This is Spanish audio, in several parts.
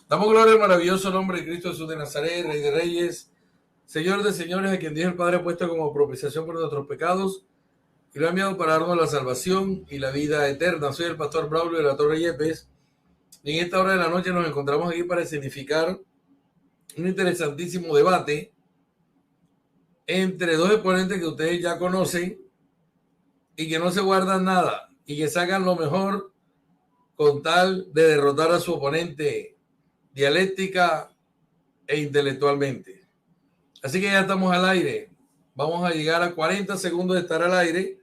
Damos gloria al maravilloso nombre de Cristo Jesús de Nazaret, Rey de Reyes, Señor de señores, a quien Dios el Padre ha puesto como propiciación por nuestros pecados y lo ha enviado para darnos la salvación y la vida eterna. Soy el pastor Braulio de la Torre Yepes y en esta hora de la noche nos encontramos aquí para significar un interesantísimo debate entre dos exponentes que ustedes ya conocen y que no se guardan nada y que sacan lo mejor con tal de derrotar a su oponente dialéctica e intelectualmente. Así que ya estamos al aire. Vamos a llegar a 40 segundos de estar al aire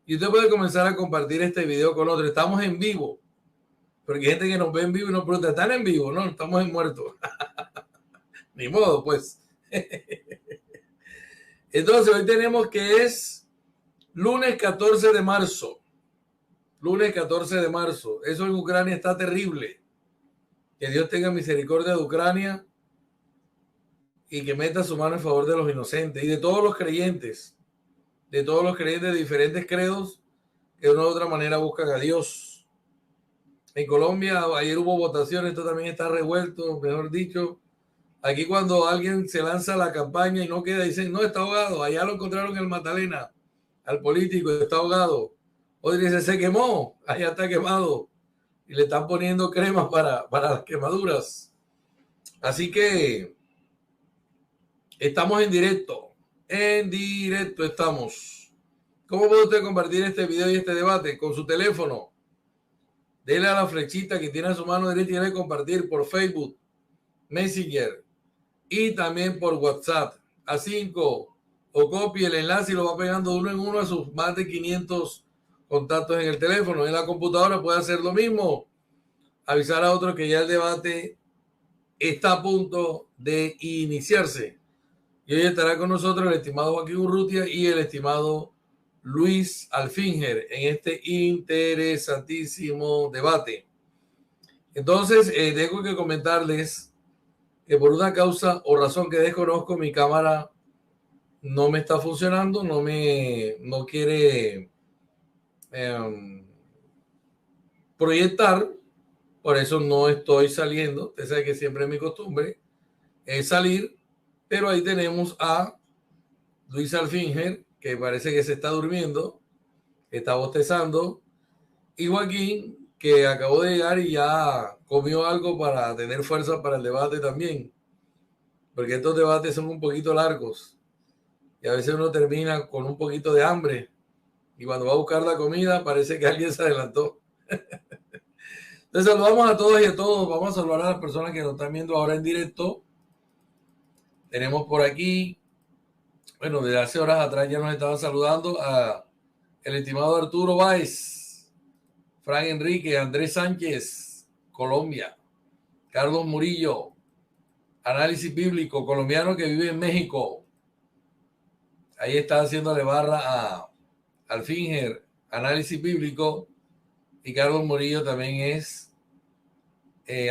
y usted puede comenzar a compartir este video con otros. Estamos en vivo, porque hay gente que nos ve en vivo y nos pregunta, ¿están en vivo? No, estamos en muerto. Ni modo, pues. Entonces, hoy tenemos que es lunes 14 de marzo. Lunes 14 de marzo. Eso en Ucrania está terrible. Que Dios tenga misericordia de Ucrania y que meta su mano en favor de los inocentes y de todos los creyentes. De todos los creyentes de diferentes credos que de una u otra manera buscan a Dios. En Colombia ayer hubo votaciones, esto también está revuelto, mejor dicho. Aquí cuando alguien se lanza a la campaña y no queda, dicen, no, está ahogado. Allá lo encontraron en el Magdalena, al político, está ahogado. Otro dice, se quemó, allá está quemado. Y le están poniendo cremas para las quemaduras. Así que estamos en directo. En directo estamos. ¿Cómo puede usted compartir este video y este debate? Con su teléfono. Dele a la flechita que tiene a su mano derecha y dele compartir por Facebook, Messenger y también por WhatsApp a 5 o copie el enlace y lo va pegando de uno en uno a sus más de 500 contactos en el teléfono. En la computadora puede hacer lo mismo. Avisar a otros que ya el debate está a punto de iniciarse. Y hoy estará con nosotros el estimado Joaquín Urrutia y el estimado Luis Alfinger en este interesantísimo debate. Entonces, tengo que comentarles que por una causa o razón que desconozco, mi cámara no me está funcionando, no quiere proyectar, por eso no estoy saliendo. Usted sabe que siempre es mi costumbre salir, pero ahí tenemos a Luis Alfinger, que parece que se está durmiendo, está bostezando, y Joaquín, que acabó de llegar y ya comió algo para tener fuerza para el debate también, porque estos debates son un poquito largos y a veces uno termina con un poquito de hambre y cuando va a buscar la comida parece que alguien se adelantó. Entonces saludamos a todos y a todos. Vamos a saludar a las personas que nos están viendo ahora en directo. Tenemos por aquí, bueno, desde hace horas atrás ya nos estaban saludando a el estimado Arturo Báez, Frank Enrique, Andrés Sánchez, Colombia, Carlos Murillo, análisis bíblico, colombiano que vive en México. Ahí está haciéndole barra a Alfinger, análisis bíblico, y Carlos Murillo también es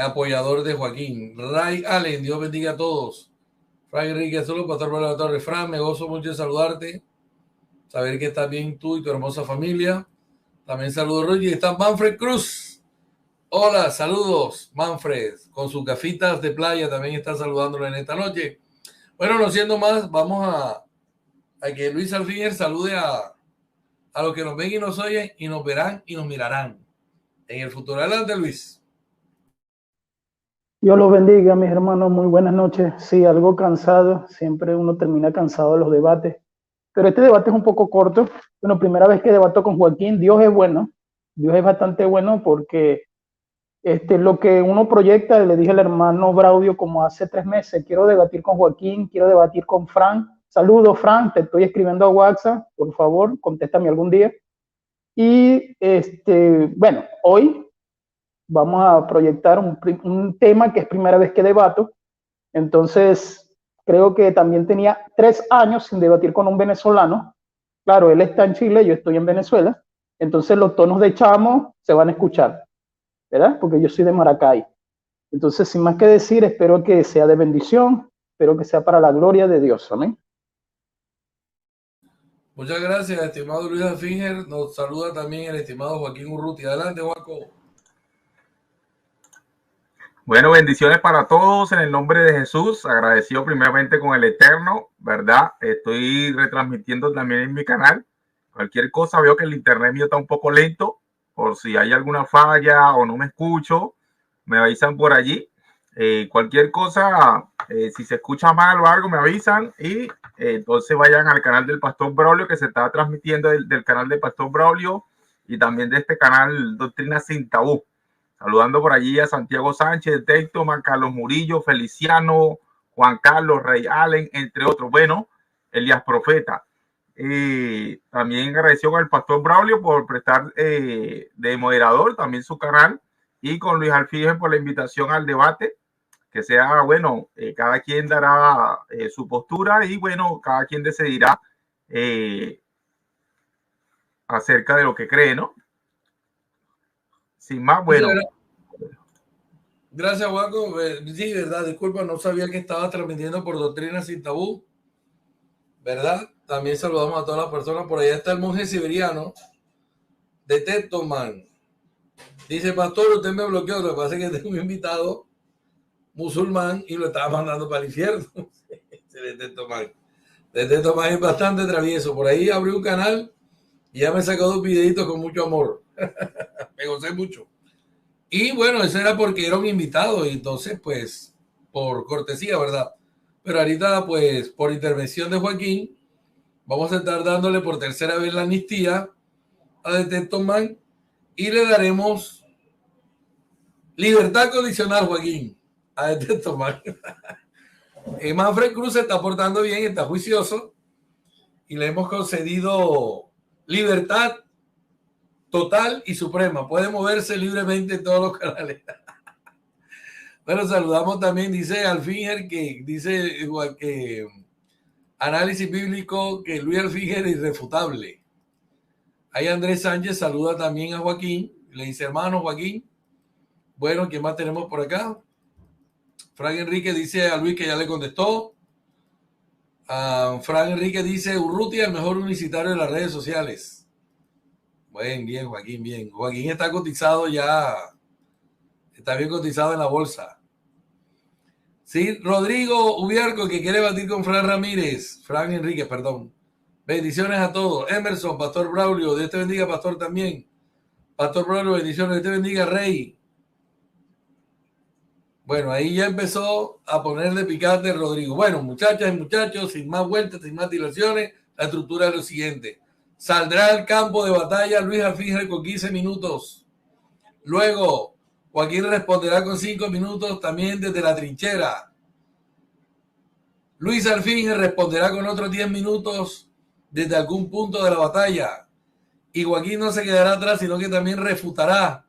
apoyador de Joaquín. Ray Allen, Dios bendiga a todos. Frank Enrique Azul, Pastor Pablo de la Torre. Frank, me gozo mucho de saludarte, saber que estás bien tú y tu hermosa familia. También saludo Roger. Está Manfred Cruz. Hola, saludos, Manfred, con sus gafitas de playa también está saludándolo en esta noche. Bueno, no siendo más, vamos a que Luis Alfinger salude a los que nos ven y nos oyen y nos verán y nos mirarán en el futuro. Adelante, Luis. Dios los bendiga, mis hermanos. Muy buenas noches. Sí, algo cansado. Siempre uno termina cansado de los debates. Pero este debate es un poco corto. Bueno, primera vez que debato con Joaquín. Dios es bueno. Dios es bastante bueno porque lo que uno proyecta, le dije al hermano Braudio como hace 3 meses, quiero debatir con Joaquín, quiero debatir con Frank. Saludos, Frank. Te estoy escribiendo a WhatsApp. Por favor, contéstame algún día. Y bueno, hoy vamos a proyectar un tema que es primera vez que debato. Entonces, creo que también tenía 3 años sin debatir con un venezolano. Claro, él está en Chile, yo estoy en Venezuela. Entonces, los tonos de chamo se van a escuchar, ¿verdad? Porque yo soy de Maracay. Entonces, sin más que decir, espero que sea de bendición, espero que sea para la gloria de Dios. Amén. Muchas gracias, estimado Luis Alfinger. Nos saluda también el estimado Joaquín Urruti. Adelante, Joaco. Bueno, bendiciones para todos en el nombre de Jesús. Agradecido primeramente con el Eterno, ¿verdad? Estoy retransmitiendo también en mi canal. Cualquier cosa, veo que el internet mío está un poco lento. Por si hay alguna falla o no me escucho, me avisan por allí. Cualquier cosa, si se escucha mal o algo, me avisan. Y entonces vayan al canal del Pastor Braulio, que se está transmitiendo del canal del Pastor Braulio y también de este canal Doctrina Sin Tabú. Saludando por allí a Santiago Sánchez, Tectoman, Carlos Murillo, Feliciano, Juan Carlos, Rey Allen, entre otros. Bueno, Elías Profeta. También agradeció al Pastor Braulio por prestar de moderador también su canal, y con Luis Alfígen por la invitación al debate, que sea, bueno, cada quien dará su postura y, bueno, cada quien decidirá acerca de lo que cree, ¿no? Sin más, bueno. Gracias, Juaco. Sí, verdad, disculpa, no sabía que estaba transmitiendo por Doctrina Sin Tabú, ¿verdad? También saludamos a todas las personas. Por allá está el monje siberiano de Tectoman. Dice, pastor, usted me bloqueó. Lo que pasa es que tengo un invitado musulmán y lo estaba mandando para el infierno. De Tectoman. De Tectoman es bastante travieso. Por ahí abrí un canal y ya me sacó 2 videitos con mucho amor. Me gocé mucho. Y bueno, eso era porque era un invitado y entonces, pues, por cortesía, ¿verdad? Pero ahorita, pues, por intervención de Joaquín, vamos a estar dándole por tercera vez la amnistía a Detectoman y le daremos libertad condicional, Joaquín, a Detectoman. Manfred Cruz se está portando bien, está juicioso y le hemos concedido libertad total y suprema. Puede moverse libremente en todos los canales. Bueno, saludamos también, dice Alfinger, que dice igual que análisis bíblico, que Luis Alfinger es irrefutable. Ahí Andrés Sánchez saluda también a Joaquín, le dice, hermano Joaquín. Bueno, ¿quién más tenemos por acá? Frank Enrique dice a Luis que ya le contestó. Frank Enrique dice, Urrutia, el mejor unicitario de las redes sociales. Bueno, bien, Joaquín, bien. Joaquín está cotizado ya, está bien cotizado en la bolsa. Sí, Rodrigo Ubiarco, que quiere batir con Fran Ramírez. Fran Enrique, perdón. Bendiciones a todos. Emerson, Pastor Braulio, Dios te bendiga, Pastor también. Pastor Braulio, bendiciones, Dios te bendiga, Rey. Bueno, ahí ya empezó a poner de picante Rodrigo. Bueno, muchachas y muchachos, sin más vueltas, sin más dilaciones, la estructura es lo siguiente. Saldrá al campo de batalla Luis Alfinger con 15 minutos. Luego, Joaquín responderá con 5 minutos también desde la trinchera. Luis Alfinger responderá con otros 10 minutos desde algún punto de la batalla. Y Joaquín no se quedará atrás, sino que también refutará.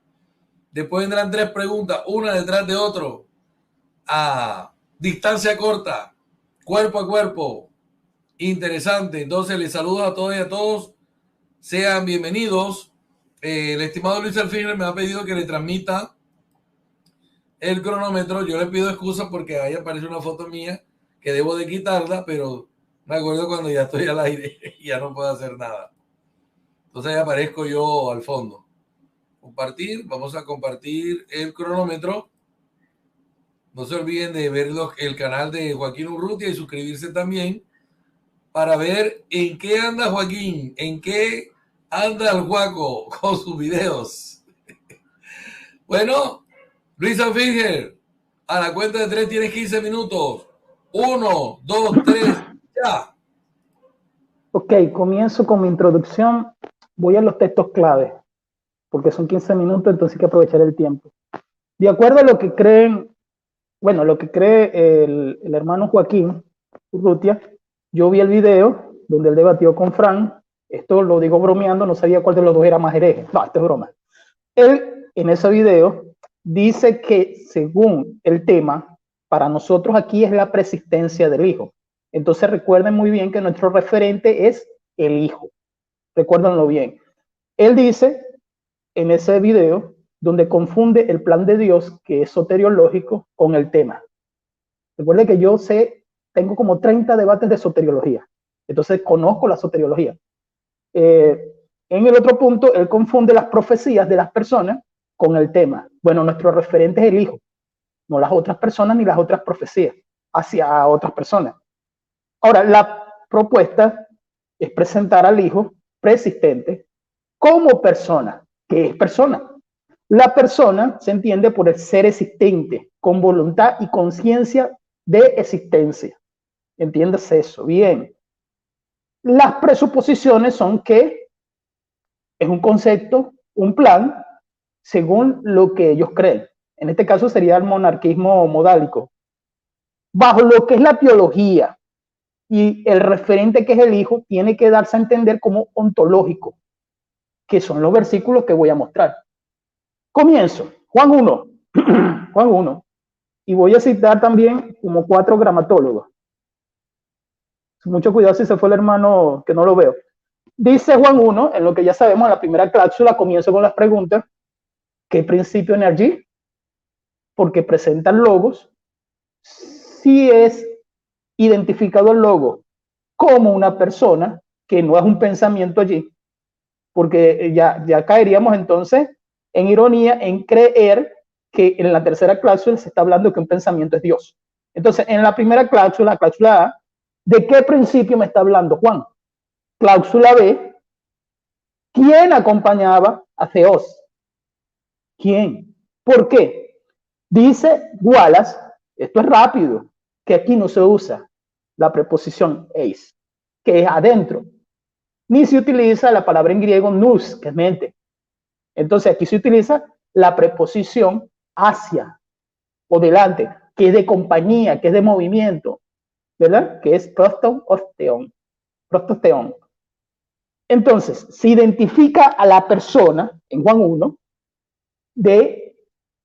Después vendrán 3 preguntas, una detrás de otro, a distancia corta, cuerpo a cuerpo. Interesante. Entonces, les saludo a todos y a todos. Sean bienvenidos. El estimado Luis Alfinger me ha pedido que le transmita el cronómetro. Yo le pido excusas porque ahí aparece una foto mía que debo de quitarla, pero me acuerdo cuando ya estoy al aire y ya no puedo hacer nada. Entonces ahí aparezco yo al fondo. Compartir, vamos a compartir el cronómetro. No se olviden de ver el canal de Joaquín Urrutia y suscribirse también para ver en qué anda Joaquín, en qué anda el Juaco con sus videos. Bueno, Luis Alfinger, a la cuenta de 3 tienes 15 minutos. 1, 2, 3, ya. Ok, comienzo con mi introducción. Voy a los textos clave, porque son 15 minutos, entonces hay que aprovechar el tiempo. De acuerdo a lo que creen, bueno, lo que cree el hermano Joaquín Urrutia, yo vi el video donde él debatió con Fran. Esto lo digo bromeando, no sabía cuál de los dos era más hereje. No, esto es broma. Él, en ese video, dice que según el tema, para nosotros aquí es la persistencia del Hijo. Entonces recuerden muy bien que nuestro referente es el Hijo. Recuérdenlo bien. Él dice en ese video donde confunde el plan de Dios, que es soteriológico, con el tema. Recuerden que yo tengo como 30 debates de soteriología. Entonces conozco la soteriología. En el otro punto, él confunde las profecías de las personas con el tema. Bueno, nuestro referente es el Hijo. no las otras personas ni las otras profecías hacia otras personas. Ahora, la propuesta es presentar al Hijo preexistente como persona. ¿Qué es persona? La persona se entiende por el ser existente, con voluntad y conciencia de existencia. ¿Entiendes eso? Bien. Las presuposiciones son que es un concepto, un plan, según lo que ellos creen. En este caso sería el monarquismo modálico. Bajo lo que es la teología y el referente que es el Hijo, tiene que darse a entender como ontológico, que son los versículos que voy a mostrar. Comienzo, Juan 1, Juan 1, y voy a citar también como 4 gramatólogos. Mucho cuidado si se fue el hermano que no lo veo. Dice Juan 1, en lo que ya sabemos, en la primera cláusula, comienzo con las preguntas. ¿Qué principio energía? Porque presenta el logos. Si es identificado el logo como una persona, que no es un pensamiento allí, porque ya caeríamos entonces en ironía, en creer que en la tercera cláusula se está hablando que un pensamiento es Dios. Entonces, en la primera cláusula, la cláusula A, ¿de qué principio me está hablando Juan? Cláusula B, ¿quién acompañaba a Theos? ¿Quién? ¿Por qué? Dice Wallace, esto es rápido, que aquí no se usa la preposición eis, que es adentro, ni se utiliza la palabra en griego nous, que es mente. Entonces aquí se utiliza la preposición hacia o delante, que es de compañía, que es de movimiento, ¿verdad? Que es prostosteon. Entonces, se identifica a la persona, en Juan 1, de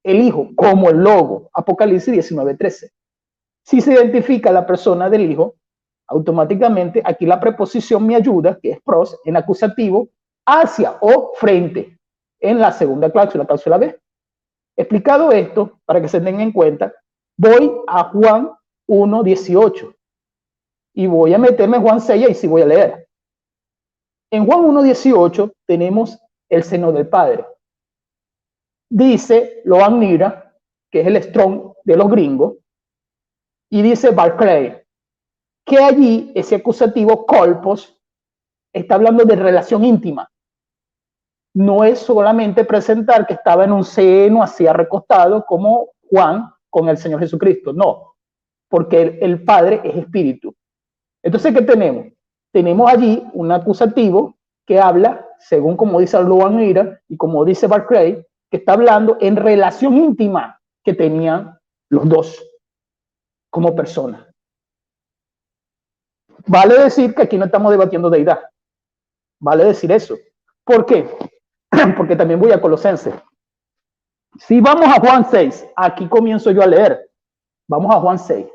el Hijo, como el logo, Apocalipsis 19:13. Si se identifica a la persona del Hijo, automáticamente aquí la preposición me ayuda, que es pros, en acusativo, hacia o frente, en la segunda cláusula, la cláusula B. Explicado esto, para que se tengan en cuenta, voy a Juan 1:18 y voy a meterme en Juan 6 y sí voy a leer. En Juan 1:18 tenemos el seno del Padre. Dice Loan Nira, que es el Strong de los gringos, y dice Barclay, que allí ese acusativo colpos está hablando de relación íntima. No es solamente presentar que estaba en un seno así recostado como Juan con el Señor Jesucristo, no, porque el Padre es espíritu. Entonces, ¿qué tenemos? Tenemos allí un acusativo que habla, según como dice Loan Nira y como dice Barclay, que está hablando en relación íntima que tenían los dos como personas. Vale decir que aquí no estamos debatiendo deidad. Vale decir eso. ¿Por qué? Porque también voy a Colosenses. Si vamos a Juan 6, aquí comienzo yo a leer. Vamos a Juan 6.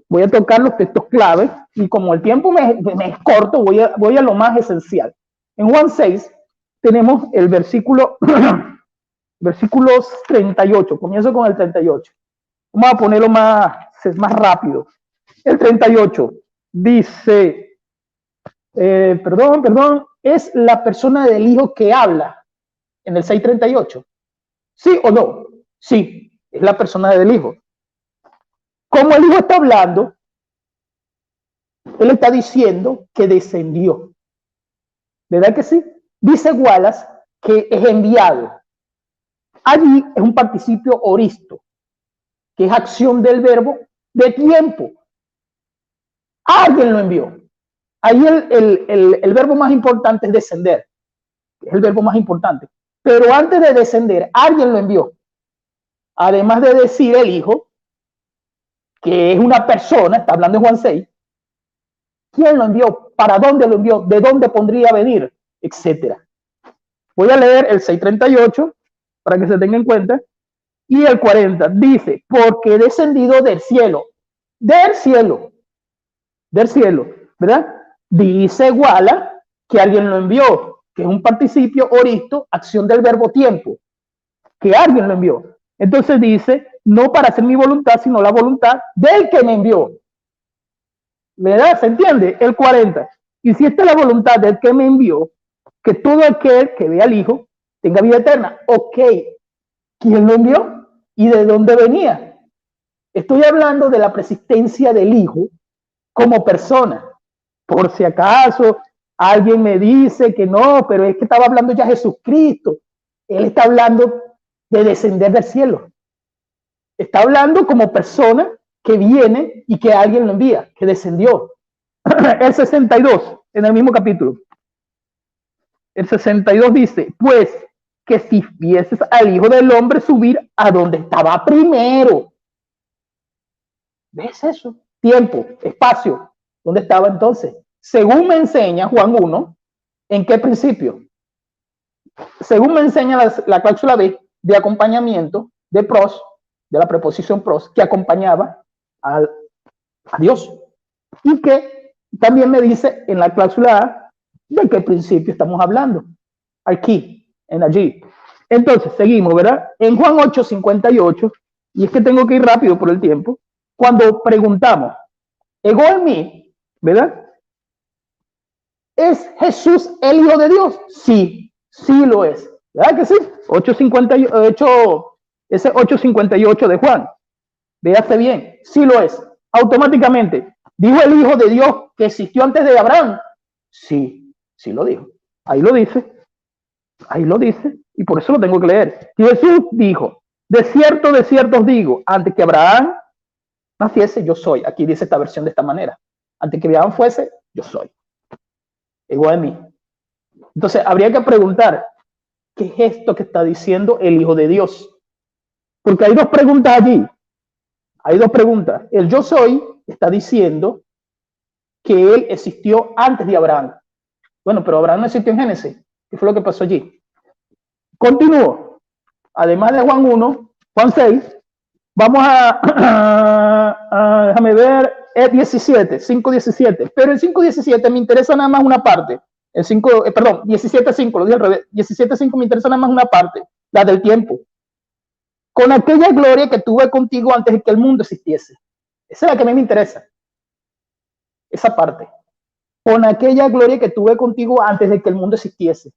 Voy a tocar los textos clave y como el tiempo me es corto, voy a lo más esencial. En Juan 6 tenemos el versículos 38. Comienzo con el 38. Vamos a ponerlo más rápido. El 38 dice, es la persona del Hijo que habla en el 6:38. ¿Sí o no? Sí, es la persona del Hijo. Como el Hijo está hablando, él está diciendo que descendió. ¿Verdad que sí? Dice Wallace que es enviado. Allí es un participio oristo, que es acción del verbo de tiempo. Alguien lo envió. Ahí el verbo más importante es descender. Es el verbo más importante. Pero antes de descender, alguien lo envió. Además de decir el Hijo, que es una persona, está hablando en Juan 6, ¿quién lo envió? ¿Para dónde lo envió? ¿De dónde pondría venir? Etcétera. Voy a leer el 6:38 para que se tenga en cuenta. Y el 40 dice, porque he descendido del cielo, ¿verdad? Dice Wallace que alguien lo envió, que es un participio oristo, acción del verbo tiempo, que alguien lo envió. Entonces dice, no para hacer mi voluntad, sino la voluntad del que me envió. ¿Verdad? ¿Se entiende? El 40. Y si esta es la voluntad del que me envió, que todo aquel que vea al Hijo tenga vida eterna. Ok, ¿quién lo envió? ¿Y de dónde venía? Estoy hablando de la preexistencia del Hijo como persona. Por si acaso alguien me dice que no, pero es que estaba hablando ya Jesucristo. Él está hablando de descender del cielo. Está hablando como persona que viene y que alguien lo envía, que descendió. El 62, en el mismo capítulo. El 62 dice, pues que si vieses al Hijo del Hombre subir a donde estaba primero. ¿Ves eso? Tiempo, espacio. ¿Dónde estaba entonces? Según me enseña Juan 1, ¿en qué principio? Según me enseña la cláusula B de acompañamiento de pros, de la preposición pros, que acompañaba a Dios. Y que también me dice en la cláusula A de qué principio estamos hablando. Aquí, en allí. Entonces, seguimos, ¿verdad? En Juan 8:58, y es que tengo que ir rápido por el tiempo, cuando preguntamos, ego en mí, ¿verdad? ¿Es Jesús el Hijo de Dios? Sí, sí lo es. ¿Verdad que sí? 8:58, ese 8:58 de Juan. Véase bien, sí lo es. Automáticamente, ¿dijo el Hijo de Dios que existió antes de Abraham? Sí, sí lo dijo. Ahí lo dice, y por eso lo tengo que leer. Y Jesús dijo, de cierto os digo, antes que Abraham naciese, yo soy. Aquí dice esta versión de esta manera. Antes que Abraham fuese, yo soy. Igual a mí. Entonces, habría que preguntar, ¿qué es esto que está diciendo el Hijo de Dios? Porque hay dos preguntas allí. Hay dos preguntas. El yo soy está diciendo que él existió antes de Abraham. Bueno, pero Abraham no existió en Génesis. ¿Qué fue lo que pasó allí? Continúo. Además de Juan 1, Juan 6, vamos a déjame ver, 5:17. Pero en 5:17 me interesa nada más una parte. El 17:5, lo dije al revés. 17:5 me interesa nada más una parte, la del tiempo. Con aquella gloria que tuve contigo antes de que el mundo existiese. Esa es la que a mí me interesa. Esa parte. Con aquella gloria que tuve contigo antes de que el mundo existiese.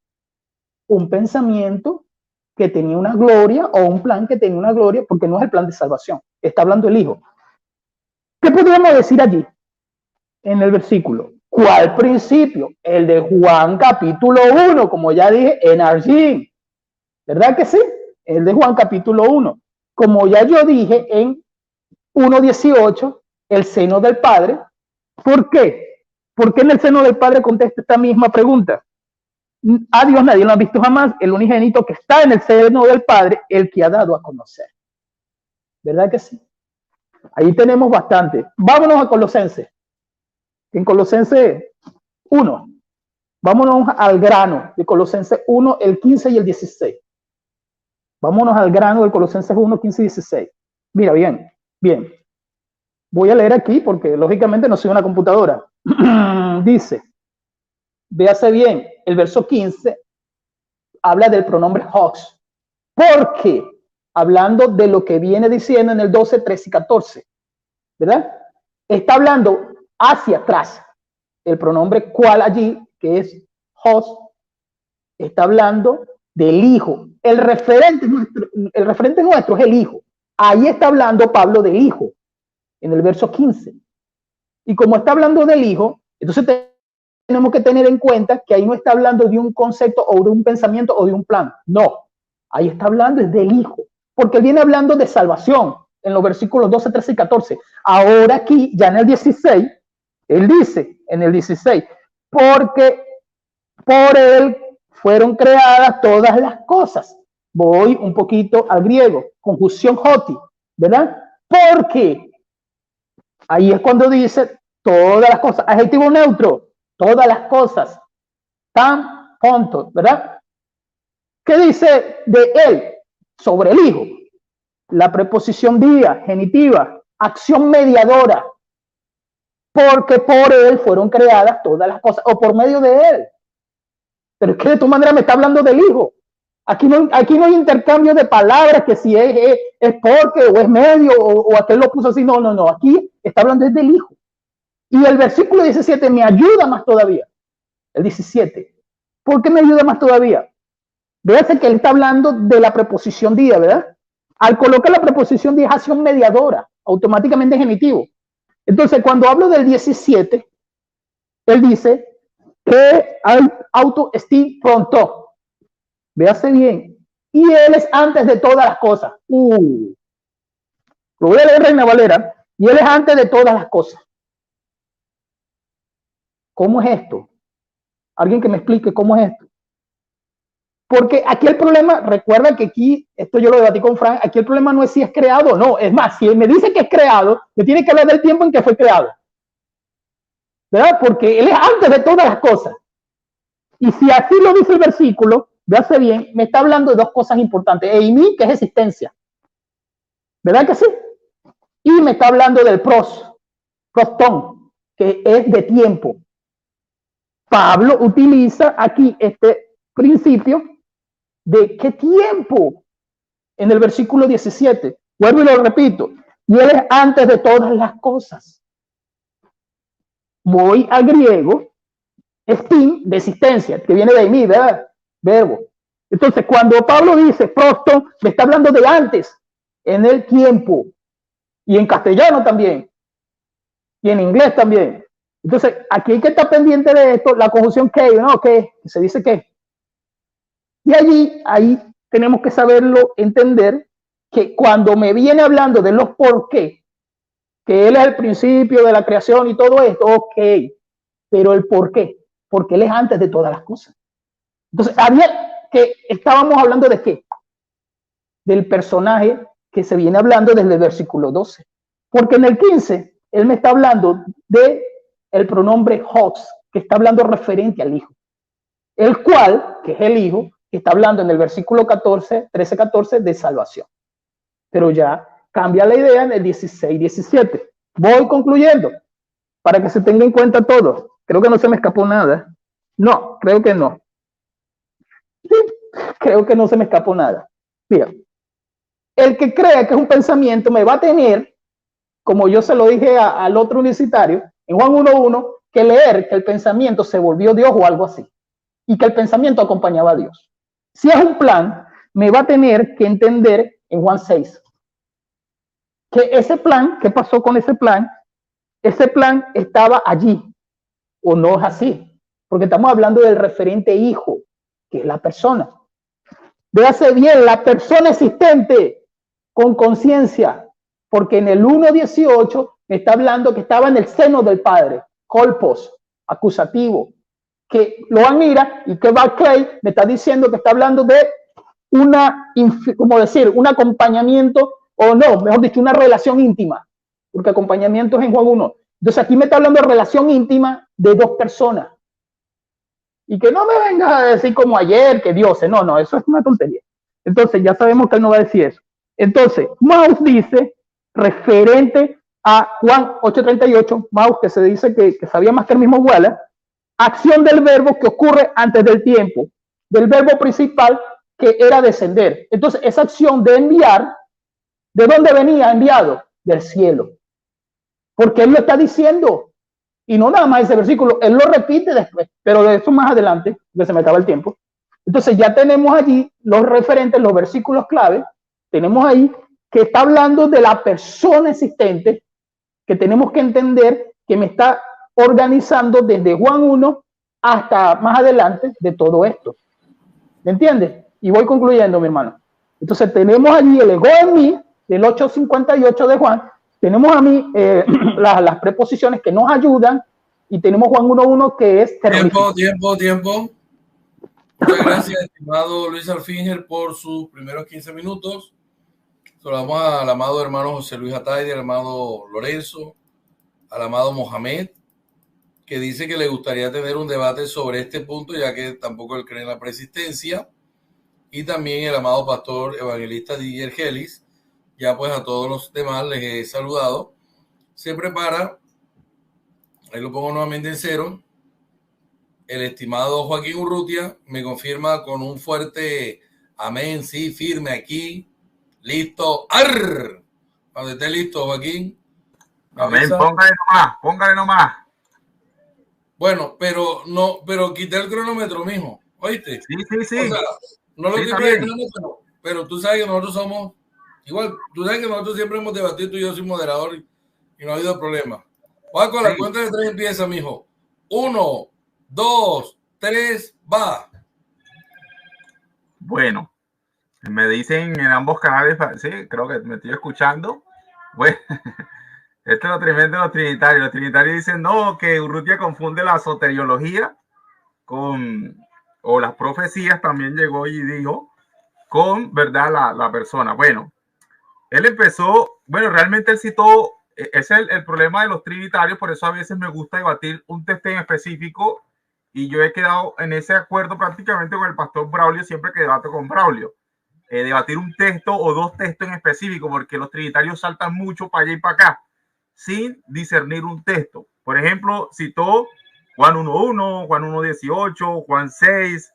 Un pensamiento que tenía una gloria o un plan que tenía una gloria, porque no es el plan de salvación. Está hablando el Hijo. ¿Qué podríamos decir allí? En el versículo. ¿Cuál principio? El de Juan capítulo 1, como ya dije, en Argin. ¿Verdad que sí? El de Juan capítulo 1. Como ya yo dije en 1:18, el seno del Padre. ¿Por qué? ¿Por qué en el seno del Padre contesta esta misma pregunta? A Dios nadie lo ha visto jamás, el unigénito que está en el seno del Padre, el que ha dado a conocer. ¿Verdad que sí? Ahí tenemos bastante. Vámonos a Colosenses. En Colosenses 1. Vámonos al grano de Colosenses 1, el 15 y el 16. Vámonos al grano de Colosenses 1, 15 y 16. Mira, bien. Voy a leer aquí porque lógicamente no soy una computadora. Dice, véase bien, el verso 15 habla del pronombre hox. Porque, hablando de lo que viene diciendo en el 12, 13 y 14, ¿verdad? Está hablando hacia atrás. El pronombre cual allí, que es hox, está hablando del Hijo. El referente nuestro es el Hijo. Ahí está hablando Pablo del Hijo, en el verso 15. Y como está hablando del Hijo, entonces tenemos que tener en cuenta que ahí no está hablando de un concepto o de un pensamiento o de un plan. No, ahí está hablando es del Hijo, porque él viene hablando de salvación en los versículos 12, 13 y 14. Ahora aquí, ya en el 16, él dice, en el 16, porque por él fueron creadas todas las cosas. Voy un poquito al griego, conjunción hoti, ¿verdad? Porque ahí es cuando dice todas las cosas, adjetivo neutro, todas las cosas, tan punto, ¿verdad? ¿Qué dice de él sobre el Hijo? La preposición día, genitiva, acción mediadora, porque por él fueron creadas todas las cosas, o por medio de él. Pero es que de tu manera me está hablando del Hijo. Aquí no hay intercambio de palabras, que si es porque, o es medio, o aquel lo puso así. No. Aquí está hablando del Hijo. Y el versículo 17 me ayuda más todavía. El 17. ¿Por qué me ayuda más todavía? Véase que él está hablando de la preposición día, ¿verdad? Al colocar la preposición día es acción mediadora. automáticamente genitivo. Entonces, cuando hablo del 17, él dice que hay auto esti pronto. Véase bien. Y él es antes de todas las cosas. Lo voy a leer Reina Valera. Y él es antes de todas las cosas. ¿Cómo es esto? Alguien que me explique cómo es esto. Porque aquí el problema, recuerda que aquí, esto yo lo debatí con Frank, aquí el problema no es si es creado o no. Es más, si él me dice que es creado, me tiene que hablar del tiempo en que fue creado. ¿Verdad? Porque él es antes de todas las cosas. Y si así lo dice el versículo, véase bien, me está hablando de dos cosas importantes. Eimi, que es existencia. ¿Verdad que sí? Y me está hablando del prostón, que es de tiempo. Pablo utiliza aquí este principio de qué tiempo en el versículo 17. Vuelvo y lo repito. Y él es antes de todas las cosas. Voy al griego, estim, de existencia, que viene de mí, ¿verdad? Verbo. Entonces, cuando Pablo dice prosto, me está hablando de antes, en el tiempo. Y en castellano también. Y en inglés también. Entonces, aquí hay que estar pendiente de esto, la conjunción que, ¿no? Que se dice que. Y ahí tenemos que saberlo entender, que cuando me viene hablando de los por qué, que él es el principio de la creación y todo esto, ok, pero el por qué, porque él es antes de todas las cosas. Entonces, estábamos hablando de qué, del personaje que se viene hablando desde el versículo 12, porque en el 15, él me está hablando de el pronombre Hox, que está hablando referente al hijo, el cual, que es el hijo, que está hablando en el versículo 13-14 de salvación. Pero ya cambia la idea en el 16-17. Voy concluyendo para que se tenga en cuenta todo. Creo que no se me escapó nada. No, creo que no. Sí, creo que no se me escapó nada. Mira, el que crea que es un pensamiento me va a tener, como yo se lo dije al otro universitario, en Juan 1:1, que leer que el pensamiento se volvió Dios o algo así, y que el pensamiento acompañaba a Dios. Si es un plan, me va a tener que entender en Juan 6 que ese plan, ¿qué pasó con ese plan? Ese plan estaba allí, o no es así, porque estamos hablando del referente hijo, que es la persona. Véase bien, la persona existente con conciencia, porque en el 1:18 me está hablando que estaba en el seno del Padre, colpos, acusativo, que lo admira, y que Barclay me está diciendo que está hablando de un acompañamiento, o no, mejor dicho, una relación íntima, porque acompañamiento es en Juan 1. Entonces aquí me está hablando de relación íntima de dos personas. Y que no me vengas a decir como ayer que Dios, no, eso es una tontería. Entonces ya sabemos que él no va a decir eso. Entonces, Maus dice, referente a Juan 8:38, Maus, que se dice que sabía más que el mismo Wallace, acción del verbo que ocurre antes del tiempo, del verbo principal que era descender. Entonces, esa acción de enviar, ¿de dónde venía enviado? Del cielo. Porque él lo está diciendo. Y no nada más ese versículo, él lo repite después, pero de eso más adelante, que se me acaba el tiempo. Entonces ya tenemos allí los referentes, los versículos clave, tenemos ahí que está hablando de la persona existente, que tenemos que entender que me está organizando desde Juan 1 hasta más adelante de todo esto. ¿Me entiendes? Y voy concluyendo, mi hermano. Entonces tenemos allí el ego en mí, del 8:58 de Juan, tenemos a mí las preposiciones que nos ayudan, y tenemos Juan 1:1 que es Tiempo. Muchas gracias, estimado Luis Alfinger, por sus primeros 15 minutos. Saludamos al amado hermano José Luis Atayde, al amado Lorenzo, al amado Mohamed, que dice que le gustaría tener un debate sobre este punto, ya que tampoco él cree en la preexistencia. Y también el amado pastor evangelista Didier Gelis. Ya pues a todos los demás les he saludado. Se prepara, ahí lo pongo nuevamente en cero, el estimado Joaquín Urrutia me confirma con un fuerte amén, sí, firme aquí, listo, ¡arr! Cuando esté listo, Joaquín. Amén, póngale nomás. Bueno, pero quité el cronómetro, mijo, ¿oíste? Sí. O sea, no lo estoy preguntando, pero tú sabes que nosotros somos Igual, tú sabes que nosotros siempre hemos debatido, tú y yo soy moderador y no ha habido problema. Vamos con la cuenta de 3, empieza, mijo. 1, 2, 3, va. Bueno, me dicen en ambos canales, sí, creo que me estoy escuchando. Bueno, esto es lo tremendo de los trinitarios. Los trinitarios dicen, no, que Urrutia confunde la soteriología o las profecías, también llegó y dijo, con, ¿verdad? La persona. Bueno, él empezó, bueno, realmente él citó, ese es el problema de los trinitarios, por eso a veces me gusta debatir un texto en específico y yo he quedado en ese acuerdo prácticamente con el pastor Braulio siempre que debato con Braulio. Debatir un texto o dos textos en específico, porque los trinitarios saltan mucho para allá y para acá, sin discernir un texto. Por ejemplo, citó Juan 1.1, Juan 1.18, Juan 6,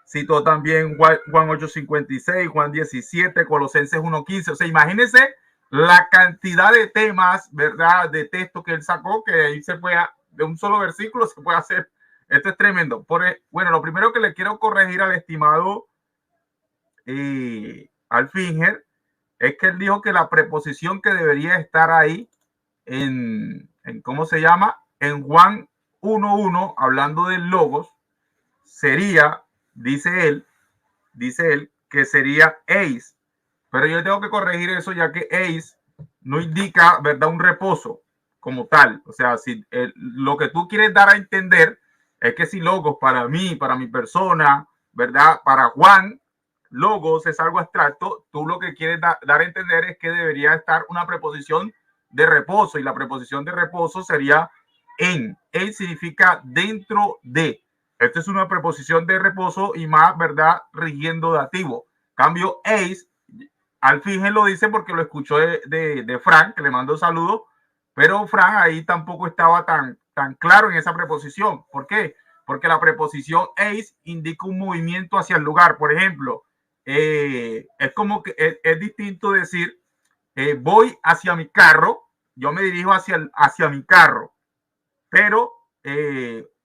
citó también Juan 8.56, Juan 17, Colosenses 1.15. O sea, imagínense la cantidad de temas, ¿verdad? De texto que él sacó, que ahí se puede, de un solo versículo se puede hacer. Esto es tremendo. Bueno, lo primero que le quiero corregir al estimado Alfinger es que él dijo que la preposición que debería estar ahí en ¿cómo se llama? En Juan 1.1, hablando del logos, sería, dice él, que sería eis. Pero yo tengo que corregir eso, ya que eis no indica, ¿verdad?, un reposo como tal. O sea, si lo que tú quieres dar a entender es que si logos para mí, para mi persona, ¿verdad?, para Juan, logos es algo abstracto, tú lo que quieres dar a entender es que debería estar una preposición de reposo, y la preposición de reposo sería en. En significa dentro de. Esto es una preposición de reposo y más, ¿verdad?, rigiendo dativo. Cambio eis, al fin él lo dice porque lo escuchó de Frank, que le mando saludos, pero Frank ahí tampoco estaba tan claro en esa preposición. ¿Por qué? Porque la preposición eis indica un movimiento hacia el lugar. Por ejemplo, es como que es distinto decir voy hacia mi carro, yo me dirijo hacia mi carro, pero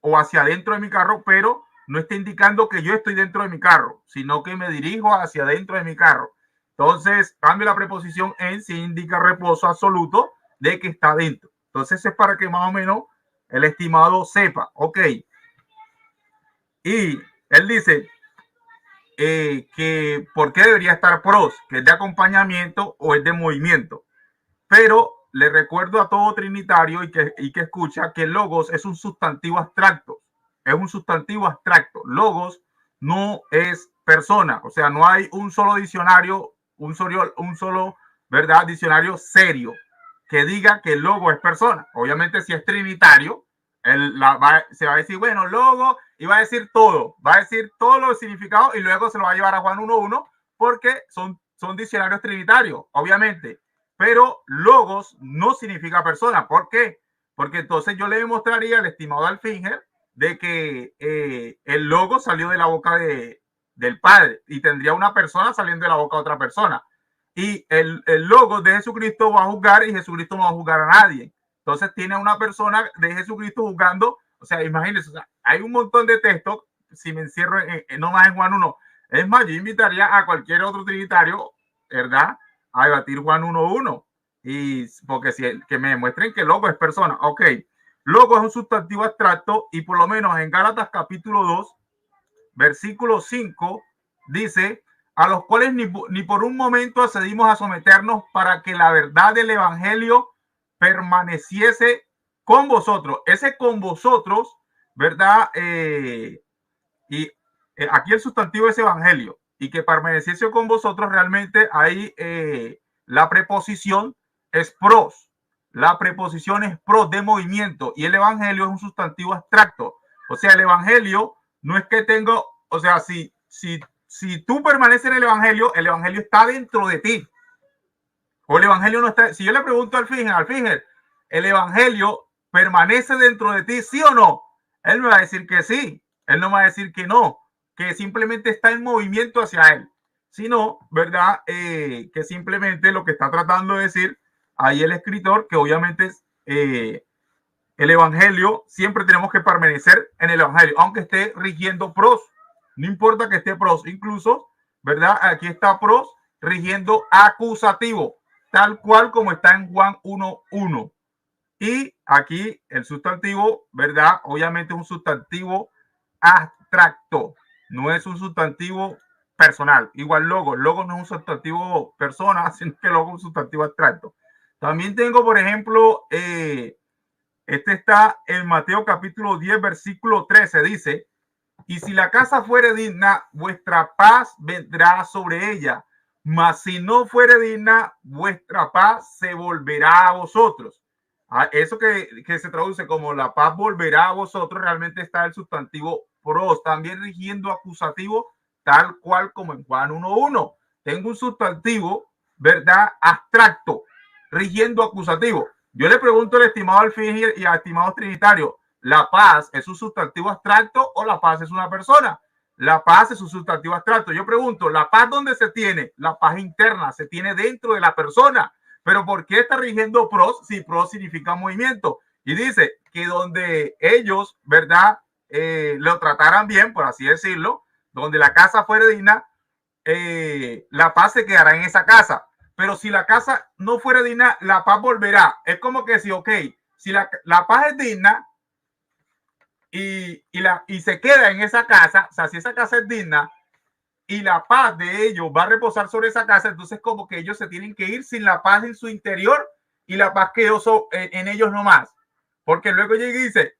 o hacia adentro de mi carro, pero no está indicando que yo estoy dentro de mi carro, sino que me dirijo hacia adentro de mi carro. Entonces, cambio la preposición en, si indica reposo absoluto de que está dentro. Entonces, es para que más o menos el estimado sepa. Ok. Y él dice que por qué debería estar pros, que es de acompañamiento o es de movimiento. Pero le recuerdo a todo trinitario y que escucha que logos es un sustantivo abstracto. Es un sustantivo abstracto. Logos no es persona. O sea, no hay un solo diccionario, un solo, ¿verdad?, diccionario serio que diga que el logo es persona. Obviamente, si es trinitario, se va a decir, bueno, logo, y va a decir todo. Va a decir todos los significados y luego se lo va a llevar a Juan 1.1 porque son diccionarios trinitarios, obviamente. Pero logos no significa persona. ¿Por qué? Porque entonces yo le demostraría al estimado Alfinger de que el logo salió de la boca del Padre y tendría una persona saliendo de la boca de otra persona. Y el logo de Jesucristo va a juzgar y Jesucristo no va a juzgar a nadie. Entonces tiene una persona de Jesucristo juzgando. O sea, imagínense, o sea, hay un montón de textos. Si me encierro no más en Juan 1. Es más, yo invitaría a cualquier otro trinitario, ¿verdad?, a debatir Juan 1.1. Y porque que me demuestren que logo es persona. Ok, logo es un sustantivo abstracto y por lo menos en Gálatas capítulo 2, versículo 5, dice, a los cuales ni por un momento accedimos a someternos para que la verdad del evangelio permaneciese con vosotros. Ese con vosotros, ¿verdad? Y aquí el sustantivo es evangelio, y que permaneciese con vosotros, realmente ahí la preposición es pros. La preposición es pros, de movimiento, y el evangelio es un sustantivo abstracto. O sea, el evangelio no es que tengo, o sea, si tú permaneces en el evangelio está dentro de ti. O el evangelio no está. Si yo le pregunto al Finger, ¿el evangelio permanece dentro de ti, sí o no? Él me va a decir que sí. Él no va a decir que no, que simplemente está en movimiento hacia él. Sino, ¿verdad? Que simplemente lo que está tratando de decir ahí el escritor, que obviamente es el evangelio, siempre tenemos que permanecer en el evangelio, aunque esté rigiendo pros. No importa que esté pros, incluso, ¿verdad? Aquí está pros rigiendo acusativo, tal cual como está en Juan 1:1. Y aquí el sustantivo, ¿verdad? Obviamente es un sustantivo abstracto, no es un sustantivo personal. Igual logo no es un sustantivo persona, sino que logo es un sustantivo abstracto. También tengo, por ejemplo, este está en Mateo capítulo 10, versículo 13, dice: y si la casa fuere digna, vuestra paz vendrá sobre ella, mas si no fuere digna, vuestra paz se volverá a vosotros. Eso que se traduce como la paz volverá a vosotros, realmente está el sustantivo pros, también rigiendo acusativo, tal cual como en Juan 1:1. Tengo un sustantivo, ¿verdad? Abstracto, rigiendo acusativo. Yo le pregunto al estimado Alfinger y al estimado Trinitario, ¿la paz es un sustantivo abstracto o la paz es una persona? La paz es un sustantivo abstracto. Yo pregunto, ¿la paz dónde se tiene? La paz interna se tiene dentro de la persona. Pero ¿por qué está rigiendo pros si pros significa movimiento? Y dice que donde ellos, ¿verdad? Lo trataran bien, por así decirlo, donde la casa fuera digna, la paz se quedará en esa casa. Pero si la casa no fuera digna, la paz volverá. Es como que si, ok, si la paz es digna y se queda en esa casa, o sea, si esa casa es digna y la paz de ellos va a reposar sobre esa casa, entonces como que ellos se tienen que ir sin la paz en su interior y la paz quedó en ellos nomás. Porque luego llega y dice,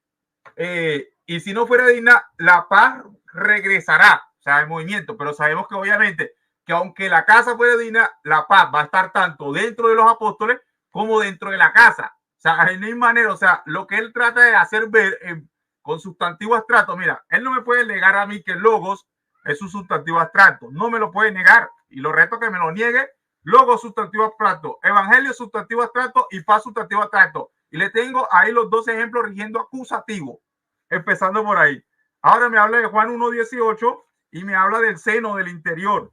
y si no fuera digna, la paz regresará, o sea, en movimiento. Pero sabemos que obviamente que aunque la casa fuera digna, la paz va a estar tanto dentro de los apóstoles como dentro de la casa. O sea, de ninguna manera, o sea, lo que él trata de hacer ver con sustantivo abstracto, mira, él no me puede negar a mí que logos es un sustantivo abstracto, no me lo puede negar y lo reto que me lo niegue. Logos sustantivo abstracto, evangelio sustantivo abstracto y paz sustantivo abstracto. Y le tengo ahí los dos ejemplos rigiendo acusativo, empezando por ahí. Ahora me habla de Juan 1:18 y me habla del seno del interior.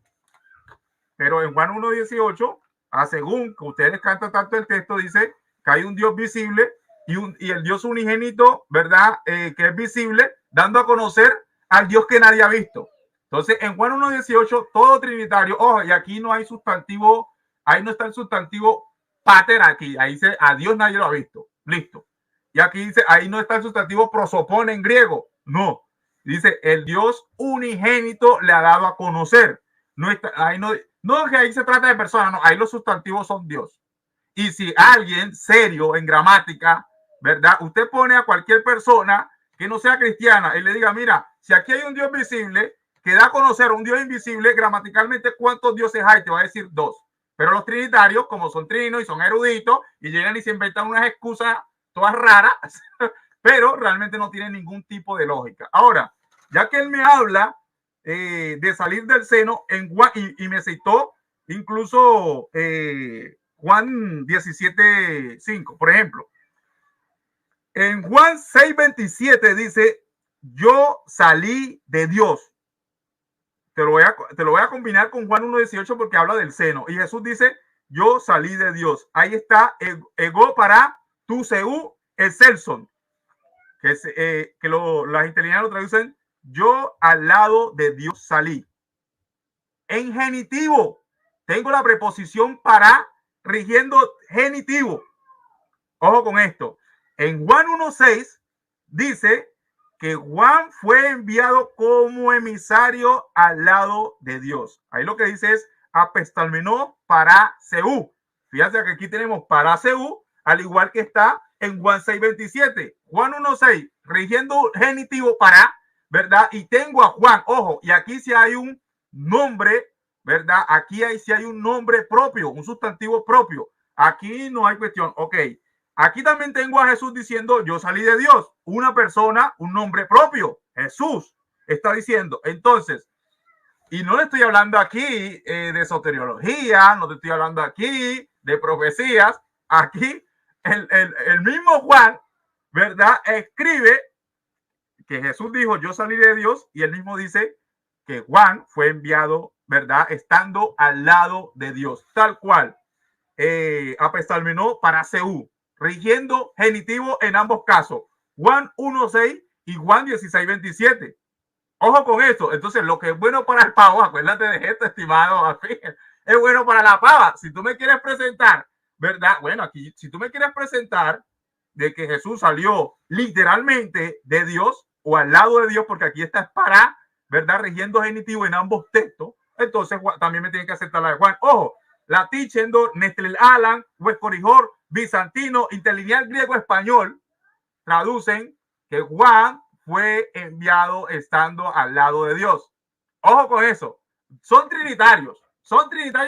Pero en Juan 1:18, según que ustedes cantan tanto el texto, dice que hay un Dios visible y el Dios unigénito, ¿verdad? Que es visible, dando a conocer al Dios que nadie ha visto. Entonces, en Juan 1:18, todo trinitario, ojo, y aquí no hay sustantivo, ahí no está el sustantivo pater, aquí, ahí dice, a Dios nadie lo ha visto, listo. Y aquí dice, ahí no está el sustantivo prosopone en griego, no. Dice, el Dios unigénito le ha dado a conocer. No está, ahí no, que ahí se trata de personas, no, ahí los sustantivos son Dios. Y si alguien serio en gramática, ¿verdad? Usted pone a cualquier persona que no sea cristiana y le diga, mira, si aquí hay un Dios visible que da a conocer a un Dios invisible, gramaticalmente, ¿cuántos dioses hay? Te va a decir 2. Pero los trinitarios, como son trinos y son eruditos, y llegan y se inventan unas excusas todas raras, pero realmente no tienen ningún tipo de lógica. Ahora, ya que él me habla de salir del seno, y me citó incluso Juan 17:5, por ejemplo. En Juan 6:27 dice, yo salí de Dios. Te lo voy a combinar con Juan 1:18 porque habla del seno. Y Jesús dice, yo salí de Dios. Ahí está, ego para tu seu excelson. Que las italianas lo traducen, yo al lado de Dios salí. En genitivo, tengo la preposición para rigiendo genitivo. Ojo con esto. En Juan 1:6 dice que Juan fue enviado como emisario al lado de Dios. Ahí lo que dice es apestalmenó para Seú. Fíjense que aquí tenemos para Seú, al igual que está en Juan 6:27. Juan 1:6, rigiendo genitivo para, ¿verdad? Y tengo a Juan, ojo, y aquí sí hay un nombre, ¿verdad? Aquí sí hay un nombre propio, un sustantivo propio. Aquí no hay cuestión, ok. Aquí también tengo a Jesús diciendo, yo salí de Dios. Una persona, un nombre propio. Jesús está diciendo. Entonces, y no le estoy hablando aquí de soteriología, no te estoy hablando aquí de profecías. Aquí el mismo Juan, ¿verdad? Escribe que Jesús dijo, yo salí de Dios, y él mismo dice que Juan fue enviado, ¿verdad? Estando al lado de Dios, tal cual. Apestalmenó para Seú, rigiendo genitivo en ambos casos, Juan 1:6 y Juan 16:27. Ojo con esto. Entonces, lo que es bueno para el pavo, acuérdate de esto, estimado, es bueno para la pava. Si tú me quieres presentar, ¿verdad? Bueno, aquí, si tú me quieres presentar de que Jesús salió literalmente de Dios o al lado de Dios, porque aquí está para, ¿verdad? Rigiendo genitivo en ambos textos, entonces también me tiene que aceptar la de Juan. Ojo, la Tichendo, Nestlé Alan, Huescorijor, Bizantino, Interlineal Griego Español, traducen que Juan fue enviado estando al lado de Dios. Ojo con eso. Son trinitarios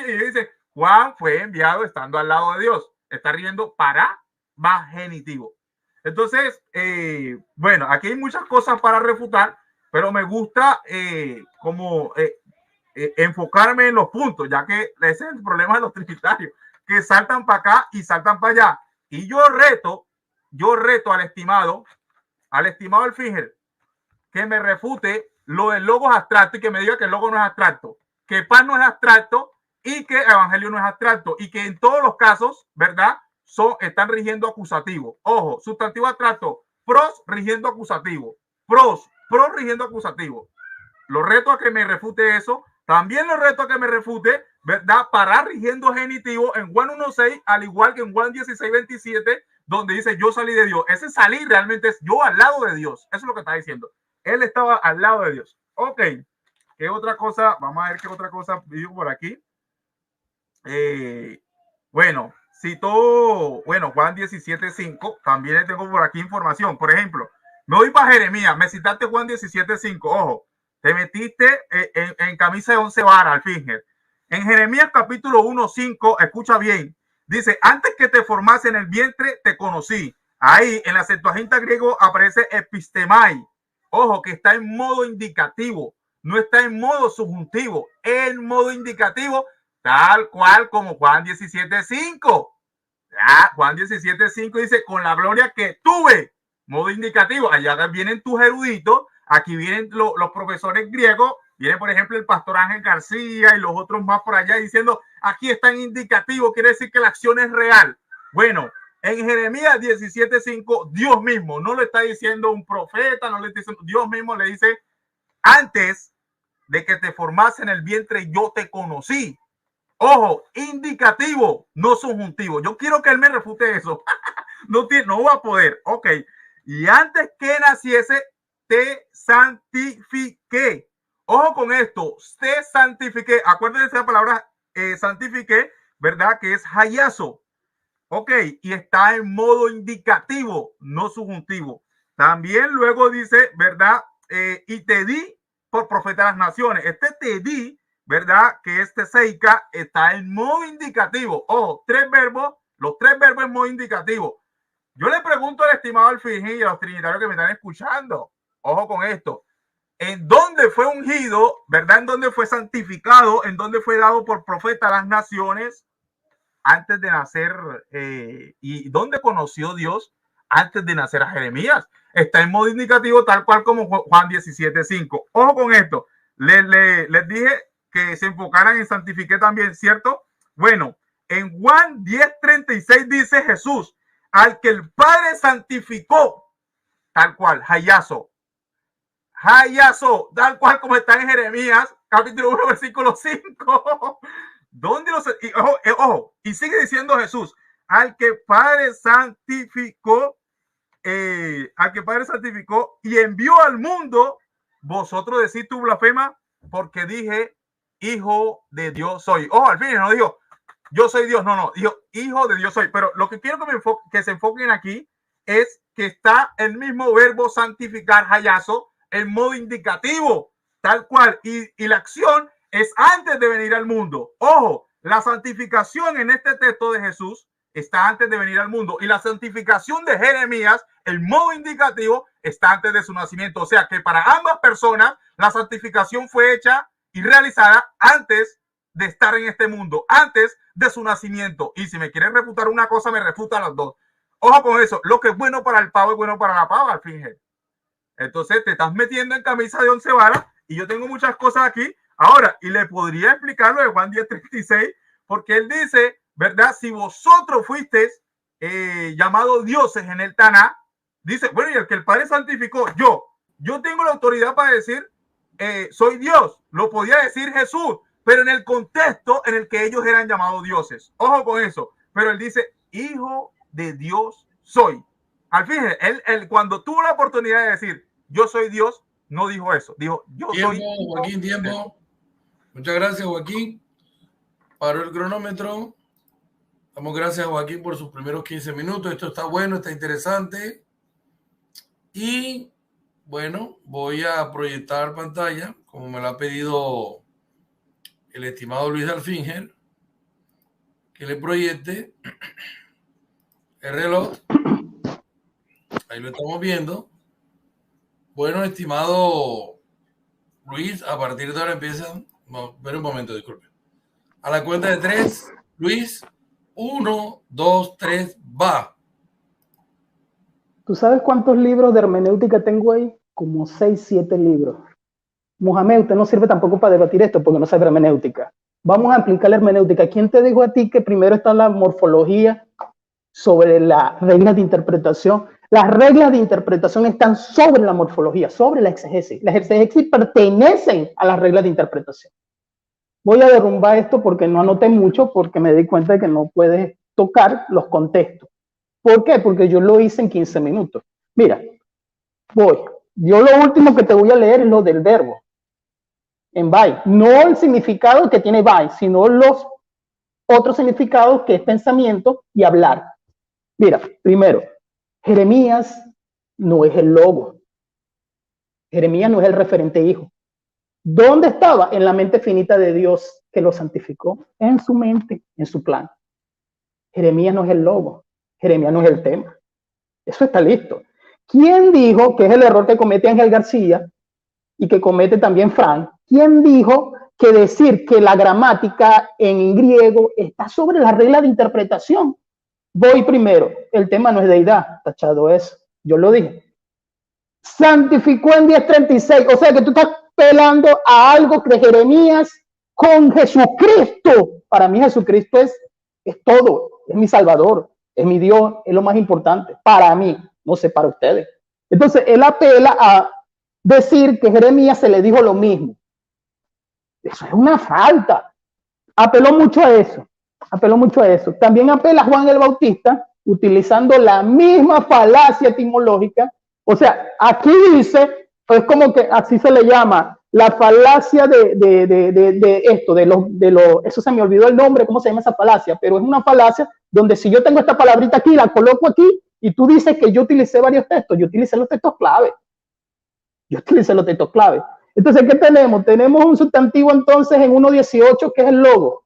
y dicen Juan fue enviado estando al lado de Dios. Está riendo para más genitivo. Entonces, bueno, aquí hay muchas cosas para refutar, pero me gusta enfocarme en los puntos, ya que ese es el problema de los trinitarios, que saltan para acá y saltan para allá. Y yo reto al estimado Alfinger que me refute lo del logo abstracto y que me diga que el logo no es abstracto, que paz no es abstracto y que evangelio no es abstracto, y que en todos los casos, ¿verdad? Están rigiendo acusativo. Ojo, sustantivo abstracto, pros rigiendo acusativo, pros rigiendo acusativo. Lo reto a que me refute eso. También lo reto a que me refute, ¿verdad? Para rigiendo genitivo en Juan 1.6, al igual que en Juan 16.27, donde dice yo salí de Dios. Ese salir realmente es yo al lado de Dios. Eso es lo que está diciendo. Él estaba al lado de Dios. Ok. ¿Qué otra cosa? Vamos a ver qué otra cosa digo por aquí. Bueno, citó, bueno, Juan 17.5. También le tengo por aquí información. Por ejemplo, me voy para Jeremías. Me citaste Juan 17.5. Ojo, te metiste en camisa de 11 varas, Alfinger. En Jeremías capítulo 1.5, escucha bien. Dice, antes que te formase en el vientre, te conocí. Ahí, en la Septuaginta griego, aparece epistemai. Ojo, que está en modo indicativo. No está en modo subjuntivo. En modo indicativo, tal cual como Juan 17.5. Juan 17.5 dice, con la gloria que tuve. Modo indicativo. Allá vienen tus eruditos. Aquí vienen los profesores griegos. Viene, por ejemplo, el pastor Ángel García y los otros más por allá diciendo, aquí está en indicativo, quiere decir que la acción es real. Bueno, en Jeremías 17.5, Dios mismo, no le está diciendo un profeta, no le está diciendo, Dios mismo le dice, antes de que te formase en el vientre, yo te conocí. Ojo, indicativo, no subjuntivo. Yo quiero que él me refute eso. No va a poder. Ok. Y antes que naciese, te santifiqué. Ojo con esto, te santifiqué. Acuérdense de esa palabra santifiqué, ¿verdad? Que es hayazo. Ok, y está en modo indicativo, no subjuntivo. También luego dice, ¿verdad? Y te di por profeta de las naciones. Este te di, ¿verdad? Que este seica está en modo indicativo. Ojo, los tres verbos en modo indicativo. Yo le pregunto al estimado Alfinger y a los trinitarios que me están escuchando, ojo con esto, ¿en dónde fue ungido, verdad? ¿En dónde fue santificado? ¿En dónde fue dado por profeta a las naciones antes de nacer? ¿Y dónde conoció Dios antes de nacer a Jeremías? Está en modo indicativo tal cual como Juan 17.5. Ojo con esto. Les dije que se enfocaran en santifiqué también, ¿cierto? Bueno, en Juan 10.36 dice Jesús, al que el Padre santificó, tal cual, hayazo, tal cual como está en Jeremías, capítulo 1, versículo 5. ¿Dónde ojo, y sigue diciendo Jesús, al que Padre santificó, y envió al mundo, vosotros decís tu blasfema, porque dije, hijo de Dios soy. Ojo, al fin no dijo, yo soy Dios, no, dijo, hijo de Dios soy. Pero lo que quiero que se enfoquen aquí es que está el mismo verbo santificar, hayazo, en modo indicativo, tal cual, y la acción es antes de venir al mundo. Ojo, la santificación en este texto de Jesús está antes de venir al mundo, y la santificación de Jeremías, el modo indicativo, está antes de su nacimiento. O sea que para ambas personas la santificación fue hecha y realizada antes de estar en este mundo, antes de su nacimiento. Y si me quieren refutar una cosa, me refutan las dos. Ojo con eso, lo que es bueno para el pavo es bueno para la pava, al fin. Entonces te estás metiendo en camisa de 11 varas, y yo tengo muchas cosas aquí. Ahora, y le podría explicar lo de Juan 10.36, porque él dice, ¿verdad? Si vosotros fuisteis llamados dioses en el Taná, dice, bueno, y el que el Padre santificó, yo tengo la autoridad para decir, soy Dios. Lo podía decir Jesús, pero en el contexto en el que ellos eran llamados dioses. Ojo con eso. Pero él dice, hijo de Dios soy. Al fin, él cuando tuvo la oportunidad de decir, yo soy Dios, no dijo eso. Dijo, yo soy. Joaquín, tiempo. Muchas gracias, Joaquín. Paró el cronómetro. Damos gracias a Joaquín por sus primeros 15 minutos. Esto está bueno, está interesante. Y bueno, voy a proyectar pantalla, como me lo ha pedido el estimado Luis Alfinger, que le proyecte el reloj. Ahí lo estamos viendo. Bueno, estimado Luis, a partir de ahora empiezan. No, espera un momento, disculpe. A la cuenta de 3, Luis, 1, 2, 3, va. ¿Tú sabes cuántos libros de hermenéutica tengo ahí? Como 6, 7 libros. Mohamed, usted no sirve tampoco para debatir esto porque no sabe hermenéutica. Vamos a aplicar la hermenéutica. ¿Quién te dijo a ti que primero está la morfología sobre las reglas de interpretación? Las reglas de interpretación están sobre la morfología, sobre la exegesis. Las exegesis pertenecen a las reglas de interpretación. Voy a derrumbar esto porque no anoté mucho, porque me di cuenta de que no puedes tocar los contextos. ¿Por qué? Porque yo lo hice en 15 minutos. Mira, voy. Yo lo último que te voy a leer es lo del verbo. En bai. No el significado que tiene bai, sino los otros significados que es pensamiento y hablar. Mira, primero, Jeremías no es el logo. Jeremías no es el referente hijo. ¿Dónde estaba? En la mente finita de Dios que lo santificó. En su mente, en su plan. Jeremías no es el logo. Jeremías no es el tema. Eso está listo. ¿Quién dijo, que es el error que comete Ángel García y que comete también Frank? ¿Quién dijo que decir que la gramática en griego está sobre la regla de interpretación? Voy primero. El tema no es deidad. Tachado eso. Yo lo dije. Santificó en 10:36. O sea que tú estás pelando a algo de Jeremías con Jesucristo. Para mí Jesucristo es todo. Es mi Salvador. Es mi Dios. Es lo más importante. Para mí. No sé para ustedes. Entonces él apela a decir que Jeremías se le dijo lo mismo. Eso es una falta. Apeló mucho a eso. Apeló mucho a eso. También apela a Juan el Bautista utilizando la misma falacia etimológica. O sea, aquí dice, es como que así se le llama, la falacia de esto, eso se me olvidó el nombre, cómo se llama esa falacia, pero es una falacia donde si yo tengo esta palabrita aquí, la coloco aquí, y tú dices que yo utilicé varios textos, yo utilicé los textos clave. Entonces, ¿qué tenemos? Tenemos un sustantivo entonces en 1.18 que es el logo,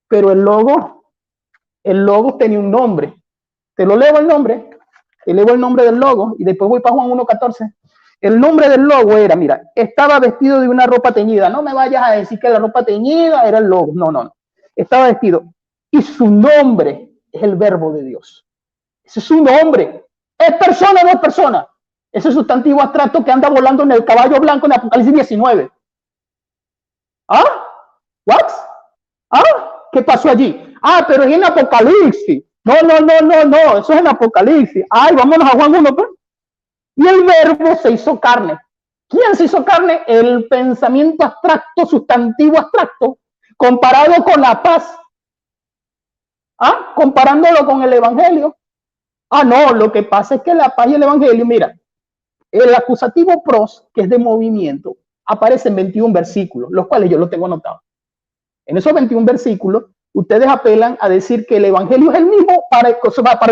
pero el logo tenía un nombre. Te lo leo el nombre. Te leo el nombre del logo y después voy para Juan 1.14. El nombre del logo era, mira, estaba vestido de una ropa teñida. No me vayas a decir que la ropa teñida era el logo. No. Estaba vestido. Y su nombre es el verbo de Dios. Ese es su nombre. ¿Es persona o no es persona? Ese sustantivo abstracto que anda volando en el caballo blanco en Apocalipsis 19. ¿Ah? ¿What? ¿Ah? ¿Qué pasó allí? Ah, pero es en Apocalipsis. No, eso es en Apocalipsis. Ay, vámonos a Juan 1, pues. Y el verbo se hizo carne. ¿Quién se hizo carne? El pensamiento abstracto, sustantivo abstracto, comparado con la paz. ¿Ah? Comparándolo con el evangelio. Ah, no, lo que pasa es que la paz y el evangelio, mira, el acusativo pros, que es de movimiento, aparece en 21 versículos, los cuales yo los tengo anotados. En esos 21 versículos, ustedes apelan a decir que el evangelio es el mismo, para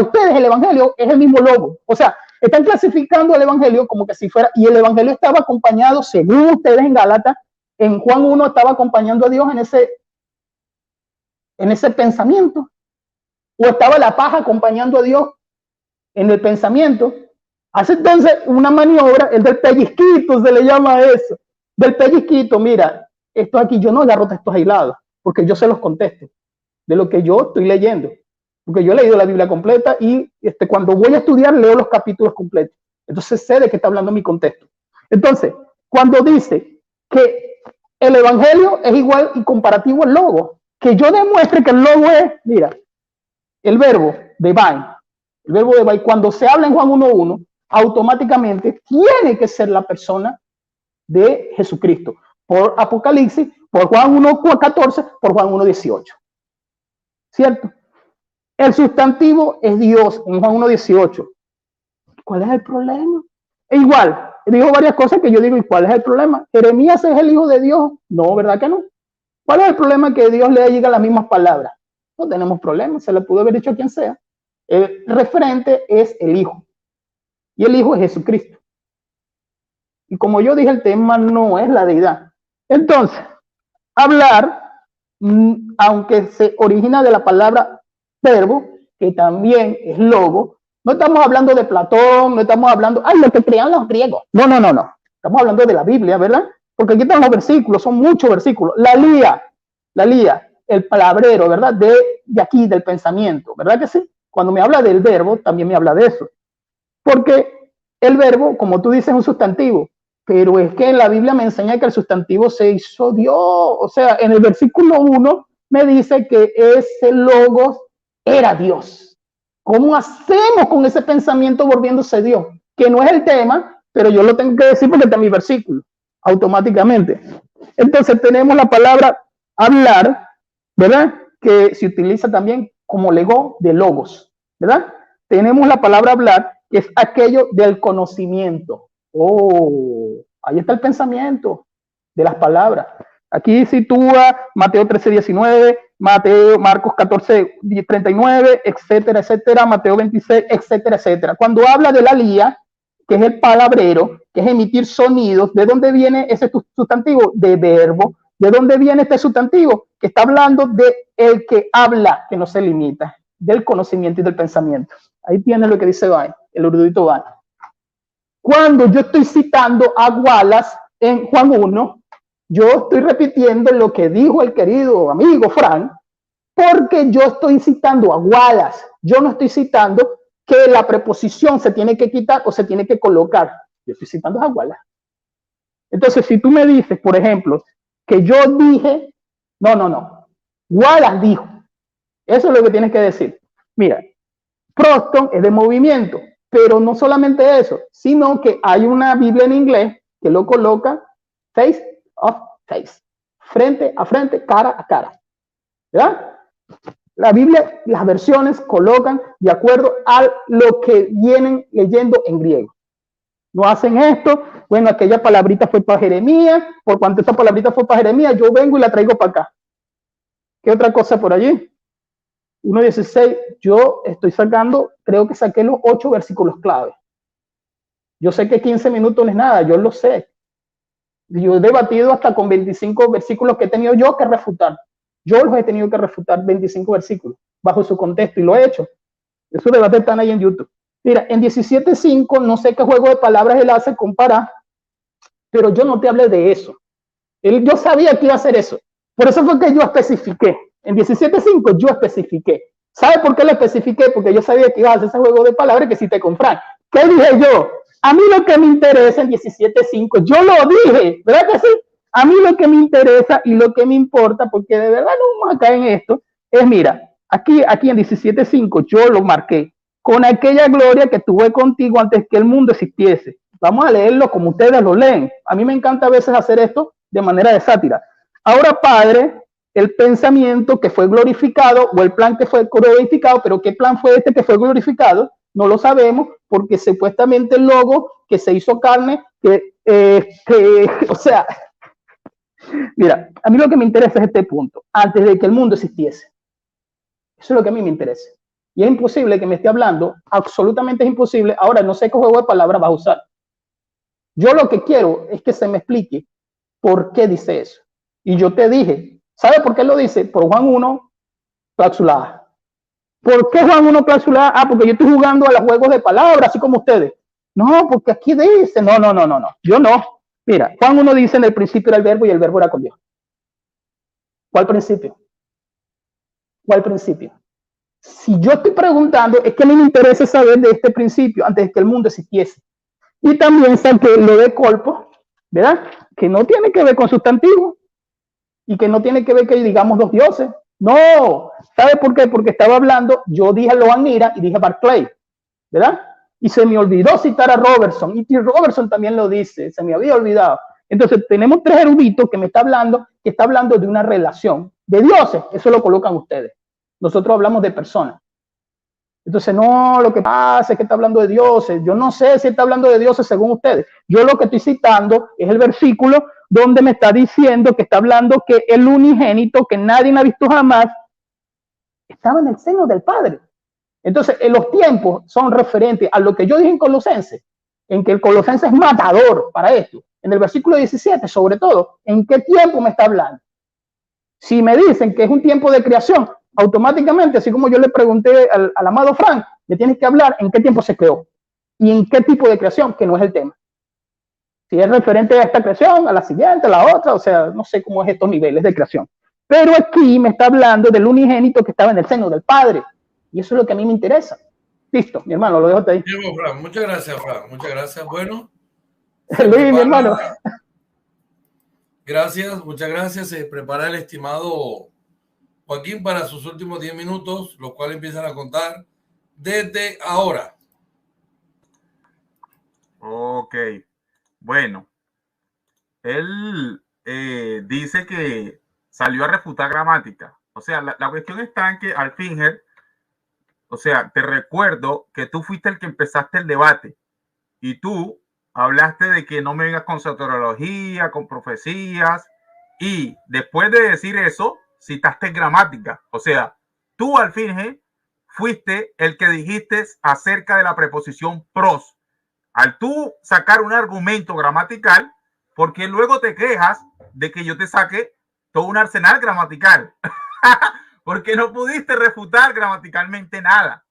ustedes el evangelio es el mismo logo. O sea, están clasificando el evangelio como que si fuera, y el evangelio estaba acompañado, según ustedes en Gálatas, en Juan 1 estaba acompañando a Dios en ese pensamiento, o estaba la paz acompañando a Dios en el pensamiento. Hace entonces una maniobra, el del pellizquito se le llama eso, del pellizquito. Mira, esto aquí yo no agarro textos aislados, porque yo se los contesto de lo que yo estoy leyendo, porque yo he leído la Biblia completa y cuando voy a estudiar leo los capítulos completos, entonces sé de qué está hablando mi contexto. Entonces, cuando dice que el evangelio es igual y comparativo al logo, que yo demuestre que el logo es, mira, el verbo de bai, cuando se habla en Juan 1.1, automáticamente tiene que ser la persona de Jesucristo. Por Apocalipsis, por Juan 1:14, por Juan 1:18. ¿Cierto? El sustantivo es Dios en Juan 1:18. ¿Cuál es el problema? E igual, dijo varias cosas que yo digo, ¿y cuál es el problema? ¿Jeremías es el hijo de Dios? No, ¿verdad que no? ¿Cuál es el problema que Dios le diga las mismas palabras? No tenemos problema, se le pudo haber dicho a quien sea. El referente es el hijo. Y el hijo es Jesucristo. Y como yo dije, el tema no es la deidad. Entonces, hablar, aunque se origina de la palabra verbo, que también es logo, no estamos hablando de Platón, no estamos hablando, ay, lo que creían los griegos. No. Estamos hablando de la Biblia, ¿verdad? Porque aquí están los versículos, son muchos versículos. La lía, el palabrero, ¿verdad? De aquí, del pensamiento, ¿verdad que sí? Cuando me habla del verbo, también me habla de eso. Porque el verbo, como tú dices, es un sustantivo, pero es que la Biblia me enseña que el sustantivo se hizo Dios. O sea, en el versículo 1 me dice que ese logos era Dios. ¿Cómo hacemos con ese pensamiento volviéndose Dios? Que no es el tema, pero yo lo tengo que decir porque está en mi versículo, automáticamente. Entonces tenemos la palabra hablar, ¿verdad? Que se utiliza también como lego de logos, ¿verdad? Tenemos la palabra hablar, que es aquello del conocimiento. Oh, ahí está el pensamiento de las palabras. Aquí sitúa Mateo 13:19, Marcos 14:39, etcétera, etcétera, Mateo 26, etcétera, etcétera. Cuando habla de la lía, que es el palabrero, que es emitir sonidos, ¿de dónde viene ese sustantivo? De verbo. ¿De dónde viene este sustantivo? Que está hablando de el que habla, que no se limita, del conocimiento y del pensamiento. Ahí tiene lo que dice Vine, el erudito Vine. Cuando yo estoy citando a Wallace en Juan 1, yo estoy repitiendo lo que dijo el querido amigo Frank, porque yo estoy citando a Wallace. Yo no estoy citando que la preposición se tiene que quitar o se tiene que colocar. Yo estoy citando a Wallace. Entonces, si tú me dices, por ejemplo, que yo dije, no. Wallace dijo. Eso es lo que tienes que decir. Mira, Procton es de movimiento, pero no solamente eso, sino que hay una Biblia en inglés que lo coloca face of face, frente a frente, cara a cara. ¿Verdad? La Biblia, las versiones colocan de acuerdo a lo que vienen leyendo en griego. No hacen esto, bueno, aquella palabrita fue para Jeremías, por cuanto esta palabrita fue para Jeremías, yo vengo y la traigo para acá. ¿Qué otra cosa por allí? 1:16, yo estoy sacando, creo que saqué los 8 versículos clave. Yo sé que 15 minutos no es nada, yo lo sé. Yo he debatido hasta con 25 versículos que he tenido yo que refutar. Yo los he tenido que refutar 25 versículos bajo su contexto y lo he hecho. Esos debates están ahí en YouTube. Mira, en 17:5, no sé qué juego de palabras él hace comparar, pero yo no te hablé de eso. Yo sabía que iba a hacer eso. Por eso fue que yo especifiqué. En 17:5 yo especifiqué. ¿Sabe por qué lo especifiqué? Porque yo sabía que iba a hacer ese juego de palabras que cité con Frank. ¿Qué dije yo? A mí lo que me interesa en 17:5, yo lo dije, ¿verdad que sí? A mí lo que me interesa y lo que me importa, porque de verdad no vamos a caer en esto, es mira, aquí en 17:5 yo lo marqué, con aquella gloria que tuve contigo antes que el mundo existiese. Vamos a leerlo como ustedes lo leen. A mí me encanta a veces hacer esto de manera de sátira. Ahora, Padre, el pensamiento que fue glorificado o el plan que fue glorificado, pero ¿qué plan fue este que fue glorificado? No lo sabemos porque supuestamente el logo que se hizo carne, o sea, mira, a mí lo que me interesa es este punto, antes de que el mundo existiese. Eso es lo que a mí me interesa. Y es imposible que me esté hablando, absolutamente es imposible. Ahora no sé qué juego de palabras va a usar. Yo lo que quiero es que se me explique por qué dice eso. Y yo te dije, ¿sabe por qué lo dice? Por Juan 1, clausulada. ¿Por qué Juan 1 clausulada? Ah, porque yo estoy jugando a los juegos de palabras, así como ustedes. No, porque aquí dice, no. Yo no. Mira, Juan 1 dice en el principio era el verbo y el verbo era con Dios. ¿Cuál principio? ¿Cuál principio? Si yo estoy preguntando, es que a mí me interesa saber de este principio antes de que el mundo existiese. Y también saqué lo de colpo, ¿verdad? Que no tiene que ver con sustantivo y que no tiene que ver que digamos dos dioses. No, ¿sabe por qué? Porque estaba hablando, yo dije Loan Mira y dije Barclay, ¿verdad? Y se me olvidó citar a Robertson, y Robertson también lo dice, se me había olvidado. Entonces tenemos tres eruditos que está hablando de una relación de dioses. Eso lo colocan ustedes. Nosotros hablamos de personas. Entonces, no, lo que pasa es que está hablando de dioses. Yo no sé si está hablando de dioses según ustedes. Yo lo que estoy citando es el versículo donde me está diciendo que está hablando que el unigénito, que nadie ha visto jamás, estaba en el seno del Padre. Entonces, en los tiempos son referentes a lo que yo dije en Colosenses, en que el Colosenses es matador para esto. En el versículo 17, sobre todo, ¿en qué tiempo me está hablando? Si me dicen que es un tiempo de creación, automáticamente, así como yo le pregunté al amado Frank, le tienes que hablar en qué tiempo se creó y en qué tipo de creación, que no es el tema. Si es referente a esta creación, a la siguiente, a la otra, o sea, no sé cómo es estos niveles de creación. Pero aquí me está hablando del unigénito que estaba en el seno del Padre. Y eso es lo que a mí me interesa. Listo, mi hermano, lo dejo ahí. Bien, Fran. Muchas gracias, Fran. Muchas gracias. Bueno. Luis, mi hermano. Gracias, muchas gracias. Se prepara el estimado Joaquín para sus últimos 10 minutos, los cuales empiezan a contar desde ahora. Ok, bueno, él dice que salió a refutar gramática. O sea, la cuestión está en que Alfinger, o sea, te recuerdo que tú fuiste el que empezaste el debate y tú hablaste de que no me vengas con soteriología, con profecías, y después de decir eso, citaste gramática. O sea, tú al fin fuiste el que dijiste acerca de la preposición pros. Al tú sacar un argumento gramatical, porque luego te quejas de que yo te saque todo un arsenal gramatical, porque no pudiste refutar gramaticalmente nada.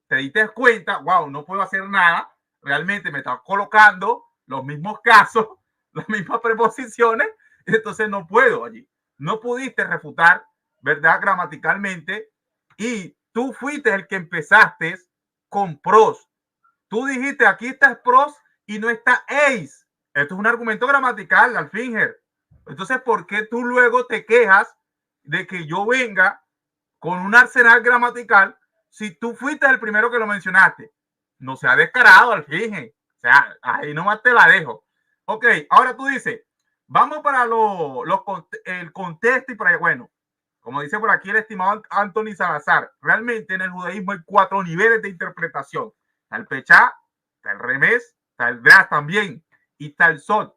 Te diste cuenta, wow, no puedo hacer nada. Realmente me está colocando los mismos casos, las mismas preposiciones, entonces no puedo allí. No pudiste refutar, ¿verdad? Gramaticalmente, y tú fuiste el que empezaste con pros. Tú dijiste, aquí está pros y no está eis. Esto es un argumento gramatical, Alfinger. Entonces, ¿por qué tú luego te quejas de que yo venga con un arsenal gramatical si tú fuiste el primero que lo mencionaste? No sea descarado, Alfinger. O sea, ahí nomás te la dejo. Ok, ahora tú dices, vamos para el contexto y para, bueno, como dice por aquí el estimado Anthony Salazar, realmente en el judaísmo hay 4 niveles de interpretación. Está el Pechá, está el Remés, está el Dras también, y está el Sod.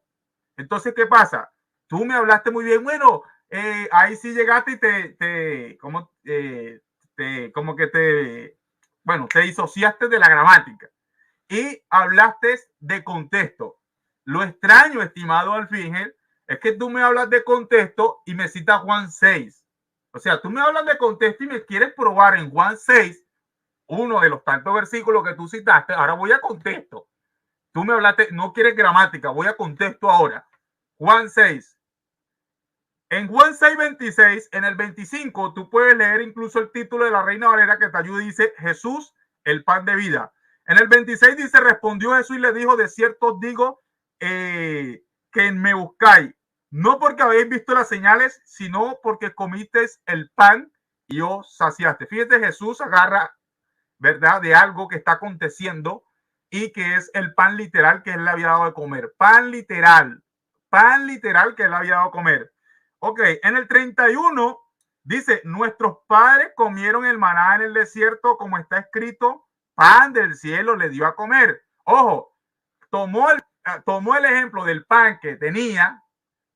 Entonces, ¿qué pasa? Tú me hablaste muy bien, bueno, ahí sí llegaste y te disociaste de la gramática y hablaste de contexto. Lo extraño, estimado Alfinger, es que tú me hablas de contexto y me citas Juan 6. O sea, tú me hablas de contexto y me quieres probar en Juan 6, uno de los tantos versículos que tú citaste. Ahora voy a contexto. Tú me hablaste, no quieres gramática, voy a contexto ahora. Juan 6. En Juan 6:26, en el 25, tú puedes leer incluso el título de la Reina Valera que te ayuda y dice Jesús, el pan de vida. En el 26 dice, respondió Jesús y le dijo, de cierto os digo que me buscáis, no porque habéis visto las señales, sino porque comisteis el pan y os saciaste. Fíjate, Jesús agarra, ¿verdad?, de algo que está aconteciendo y que es el pan literal que él le había dado de comer. Pan literal que él le había dado de comer. Ok, en el 31 dice, nuestros padres comieron el maná en el desierto, como está escrito, pan del cielo le dio a comer. Ojo, tomó el ejemplo del pan que tenía.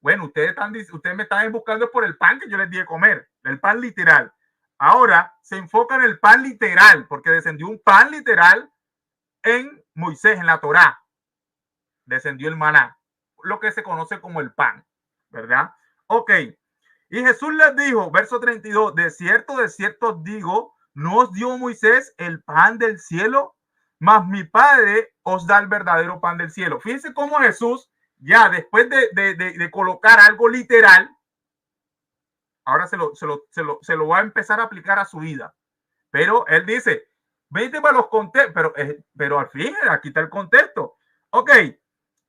Bueno, ustedes me están buscando por el pan que yo les di a comer, el pan literal. Ahora se enfoca en el pan literal, porque descendió un pan literal en Moisés, en la Torá. Descendió el maná, lo que se conoce como el pan, ¿verdad? Ok. Y Jesús les dijo, verso 32, de cierto os digo, no os dio Moisés el pan del cielo, mas mi Padre os da el verdadero pan del cielo. Fíjense cómo Jesús, ya después de colocar algo literal, ahora se lo va a empezar a aplicar a su vida. Pero él dice, vete para los contextos, pero al fin, aquí está el contexto. Ok,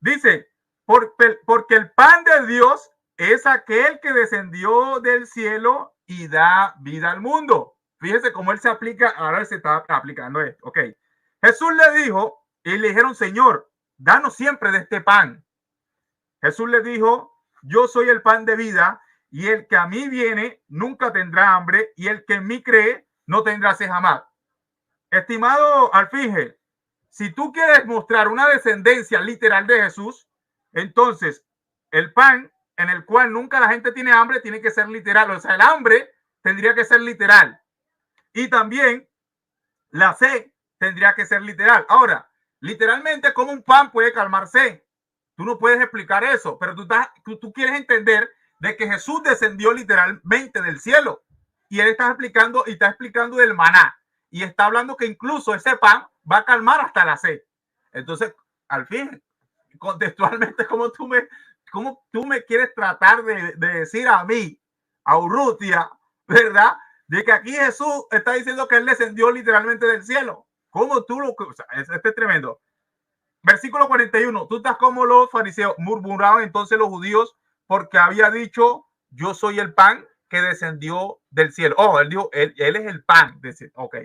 dice, porque el pan de Dios es aquel que descendió del cielo y da vida al mundo. Fíjese cómo él se aplica, ahora se está aplicando esto. Ok, Jesús le dijo y le dijeron, Señor, danos siempre de este pan. Jesús les dijo, yo soy el pan de vida, y el que a mí viene nunca tendrá hambre, y el que en mí cree no tendrá sed jamás. Estimado Alfinge, si tú quieres mostrar una descendencia literal de Jesús, entonces el pan en el cual nunca la gente tiene hambre tiene que ser literal. O sea, el hambre tendría que ser literal. Y también la sed tendría que ser literal. Ahora, literalmente, ¿cómo un pan puede calmar sed? Tú no puedes explicar eso, pero tú quieres entender de que Jesús descendió literalmente del cielo. Y él está explicando del maná. Y está hablando que incluso ese pan va a calmar hasta la sed. Entonces, al fin, contextualmente, ¿cómo tú me quieres tratar de decir a mí, a Urrutia, ¿verdad? De que aquí Jesús está diciendo que él descendió literalmente del cielo. ¿Cómo tú lo...? O sea, este es tremendo. Versículo 41. Tú estás como los fariseos. Murmuraban entonces los judíos porque había dicho, yo soy el pan que descendió del cielo. Oh, él dijo, él es el pan. Ok.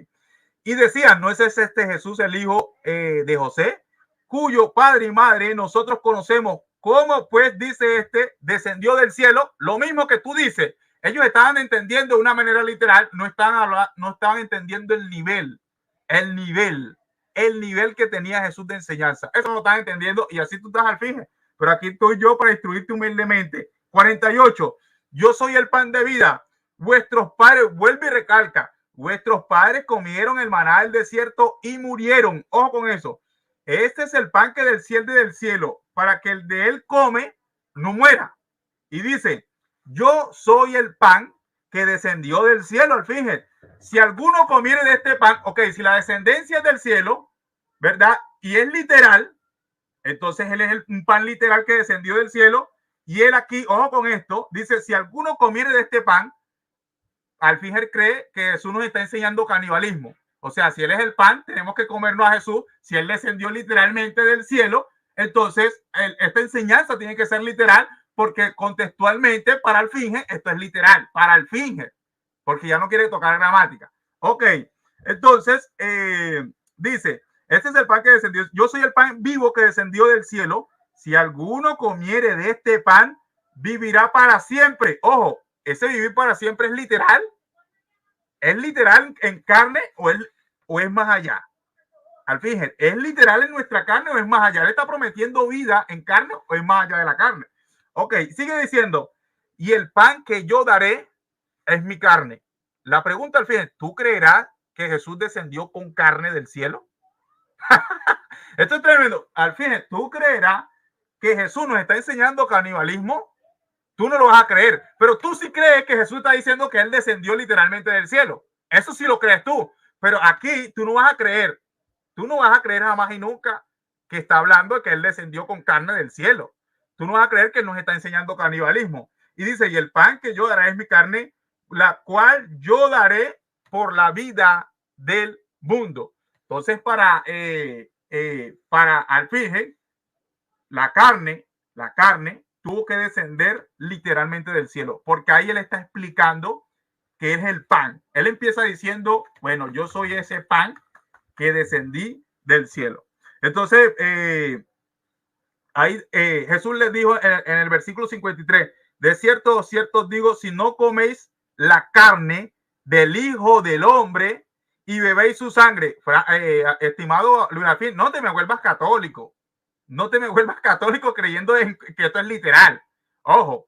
Y decían, ¿no es este Jesús el hijo de José, cuyo padre y madre nosotros conocemos? ¿Cómo pues dice este, descendió del cielo? Lo mismo que tú dices. Ellos estaban entendiendo de una manera literal, no estaban entendiendo el nivel que tenía Jesús de enseñanza. Eso lo están entendiendo y así tú estás al fin. Pero aquí estoy yo para instruirte humildemente. 48. Yo soy el pan de vida. Vuestros padres, vuelve y recalca, vuestros padres comieron el maná del desierto y murieron. Ojo con eso. Este es el pan que desciende del cielo para que el de él come no muera. Y dice, yo soy el pan que descendió del cielo. Al fin, si alguno comiere de este pan, ok, si la descendencia es del cielo, ¿verdad? Y es literal, entonces él es un pan literal que descendió del cielo. Y él aquí, ojo con esto, dice, si alguno comiere de este pan, Alfinger cree que Jesús nos está enseñando canibalismo. O sea, si él es el pan, tenemos que comernos a Jesús. Si él descendió literalmente del cielo, entonces esta enseñanza tiene que ser literal, porque contextualmente para Alfinger esto es literal, para Alfinger, porque ya no quiere tocar gramática. Ok, entonces dice, este es el pan que descendió. Yo soy el pan vivo que descendió del cielo. Si alguno comiere de este pan, vivirá para siempre. Ojo, ese vivir para siempre es literal. ¿Es literal en carne o es más allá? Al fin, ¿es literal en nuestra carne o es más allá? ¿Le está prometiendo vida en carne o es más allá de la carne? Ok, sigue diciendo, y el pan que yo daré es mi carne. La pregunta al fin, ¿tú creerás que Jesús descendió con carne del cielo? Esto es tremendo. Al fin, ¿tú creerás que Jesús nos está enseñando canibalismo? Tú no lo vas a creer, pero tú sí crees que Jesús está diciendo que él descendió literalmente del cielo. Eso sí lo crees tú, pero aquí tú no vas a creer. Tú no vas a creer jamás y nunca que está hablando de que él descendió con carne del cielo. Tú no vas a creer que él nos está enseñando canibalismo. Y dice, y el pan que yo daré es mi carne, la cual yo daré por la vida del mundo. Entonces, para Alfige, la carne tuvo que descender literalmente del cielo, porque ahí él está explicando que es el pan. Él empieza diciendo, bueno, yo soy ese pan que descendí del cielo. Entonces, ahí Jesús les dijo en el versículo 53, de cierto os digo, si no coméis la carne del Hijo del Hombre y bebéis su sangre, estimado Luis Alfín, no te me vuelvas católico. No te me vuelvas católico creyendo que esto es literal. Ojo,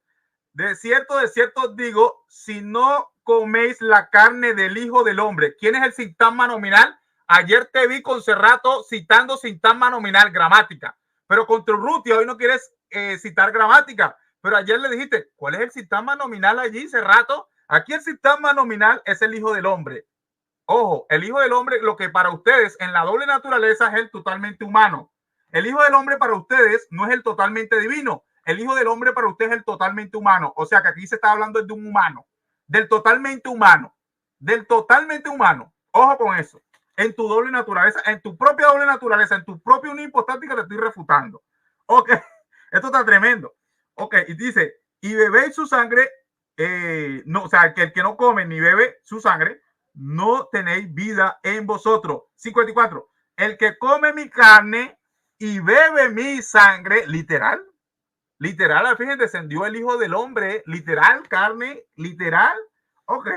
de cierto os digo, si no coméis la carne del Hijo del Hombre. ¿Quién es el sintagma nominal? Ayer te vi con Cerrato citando sintagma nominal, gramática. Pero contra Urrutia hoy no quieres citar gramática. Pero ayer le dijiste, ¿cuál es el sintagma nominal allí, Cerrato? Aquí el sintagma nominal es el Hijo del Hombre. Ojo, el Hijo del Hombre, lo que para ustedes en la doble naturaleza es el totalmente humano. El Hijo del Hombre para ustedes no es el totalmente divino. El Hijo del Hombre para ustedes es el totalmente humano. O sea que aquí se está hablando de un humano, del totalmente humano, del totalmente humano. Ojo con eso. En tu doble naturaleza, en tu propia doble naturaleza, en tu propia unidad hipostática te estoy refutando. Ok, esto está tremendo. Ok, y dice, y bebéis su sangre, no, o sea, que el que no come ni bebe su sangre, no tenéis vida en vosotros. 54. El que come mi carne y bebe mi sangre, literal, Literal, al fin descendió el Hijo del Hombre, literal, carne, literal. Ok.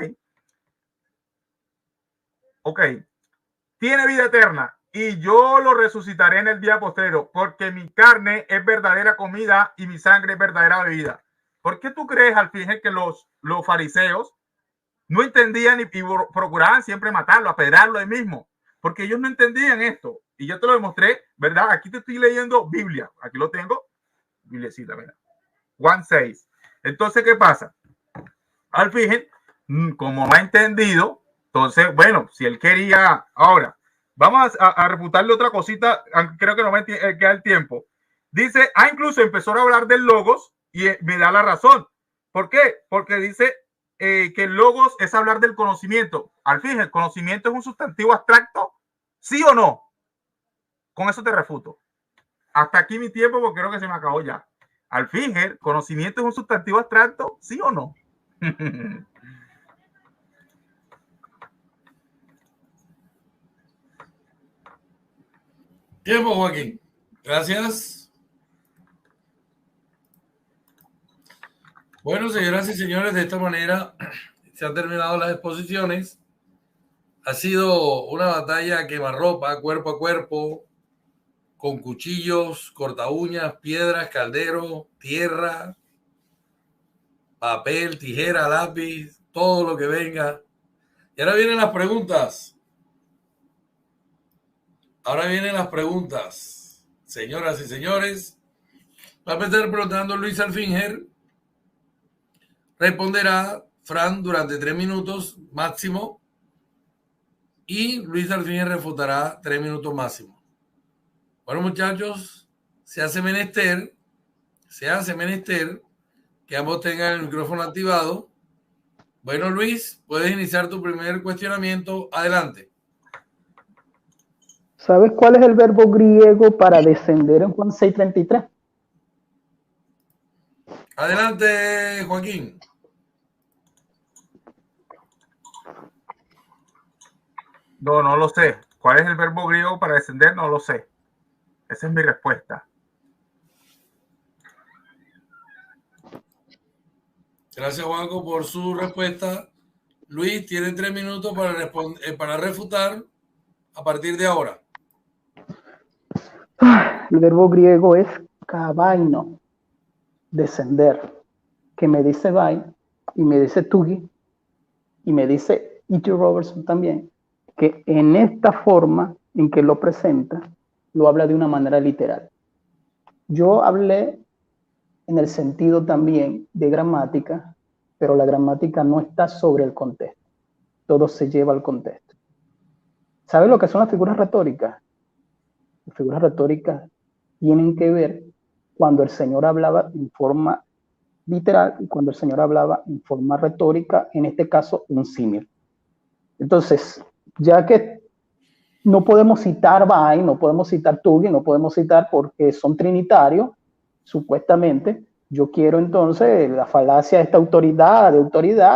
Ok. Tiene vida eterna y yo lo resucitaré en el día postrero, porque mi carne es verdadera comida y mi sangre es verdadera bebida. ¿Por qué tú crees, al fin, que los fariseos no entendían y procuraban siempre matarlo, apedrearlo ahí mismo? Porque ellos no entendían esto. Y yo te lo demostré, ¿verdad? Aquí te estoy leyendo Biblia. Aquí lo tengo. Biblicita, mira. Juan 6. Entonces, ¿qué pasa? Al fin, como no ha entendido, entonces, bueno, si él quería, ahora, vamos a refutarle otra cosita, creo que no me queda el tiempo. Dice, incluso empezó a hablar del logos y me da la razón. ¿Por qué? Porque dice que el logos es hablar del conocimiento. Al fin, el conocimiento es un sustantivo abstracto, ¿sí o no? Con eso te refuto. Hasta aquí mi tiempo porque creo que se me acabó ya. Al fin, el conocimiento es un sustantivo abstracto, ¿sí o no? Tiempo, Joaquín. Gracias. Bueno, señoras y señores, de esta manera se han terminado las exposiciones. Ha sido una batalla a quemarropa, cuerpo a cuerpo, con cuchillos, corta uñas, piedras, caldero, tierra, papel, tijera, lápiz, todo lo que venga. Y ahora vienen las preguntas. Señoras y señores. Va a empezar preguntando Luis Alfinger. Responderá Fran durante 3 minutos máximo. Y Luis Alfinger refutará 3 minutos máximo. Bueno, muchachos, se hace menester que ambos tengan el micrófono activado. Bueno, Luis, puedes iniciar tu primer cuestionamiento. Adelante. ¿Sabes cuál es el verbo griego para descender en Juan 6:33? Adelante, Joaquín. No lo sé. ¿Cuál es el verbo griego para descender? No lo sé. Esa es mi respuesta. Gracias, Juanco, por su respuesta. Luis, tiene 3 minutos para refutar a partir de ahora. El verbo griego es kabaino, descender, que me dice Bay y me dice Tugi y me dice E.T. Robertson también, que en esta forma en que lo presenta, lo habla de una manera literal. Yo hablé en el sentido también de gramática, pero la gramática no está sobre el contexto. Todo se lleva al contexto. ¿Sabes lo que son las figuras retóricas? Las figuras retóricas tienen que ver cuando el Señor hablaba en forma literal y cuando el Señor hablaba en forma retórica, en este caso un símil. Entonces, ya que no podemos citar Bain, no podemos citar Tugi, no podemos citar porque son trinitarios, supuestamente, yo quiero entonces la falacia de esta autoridad,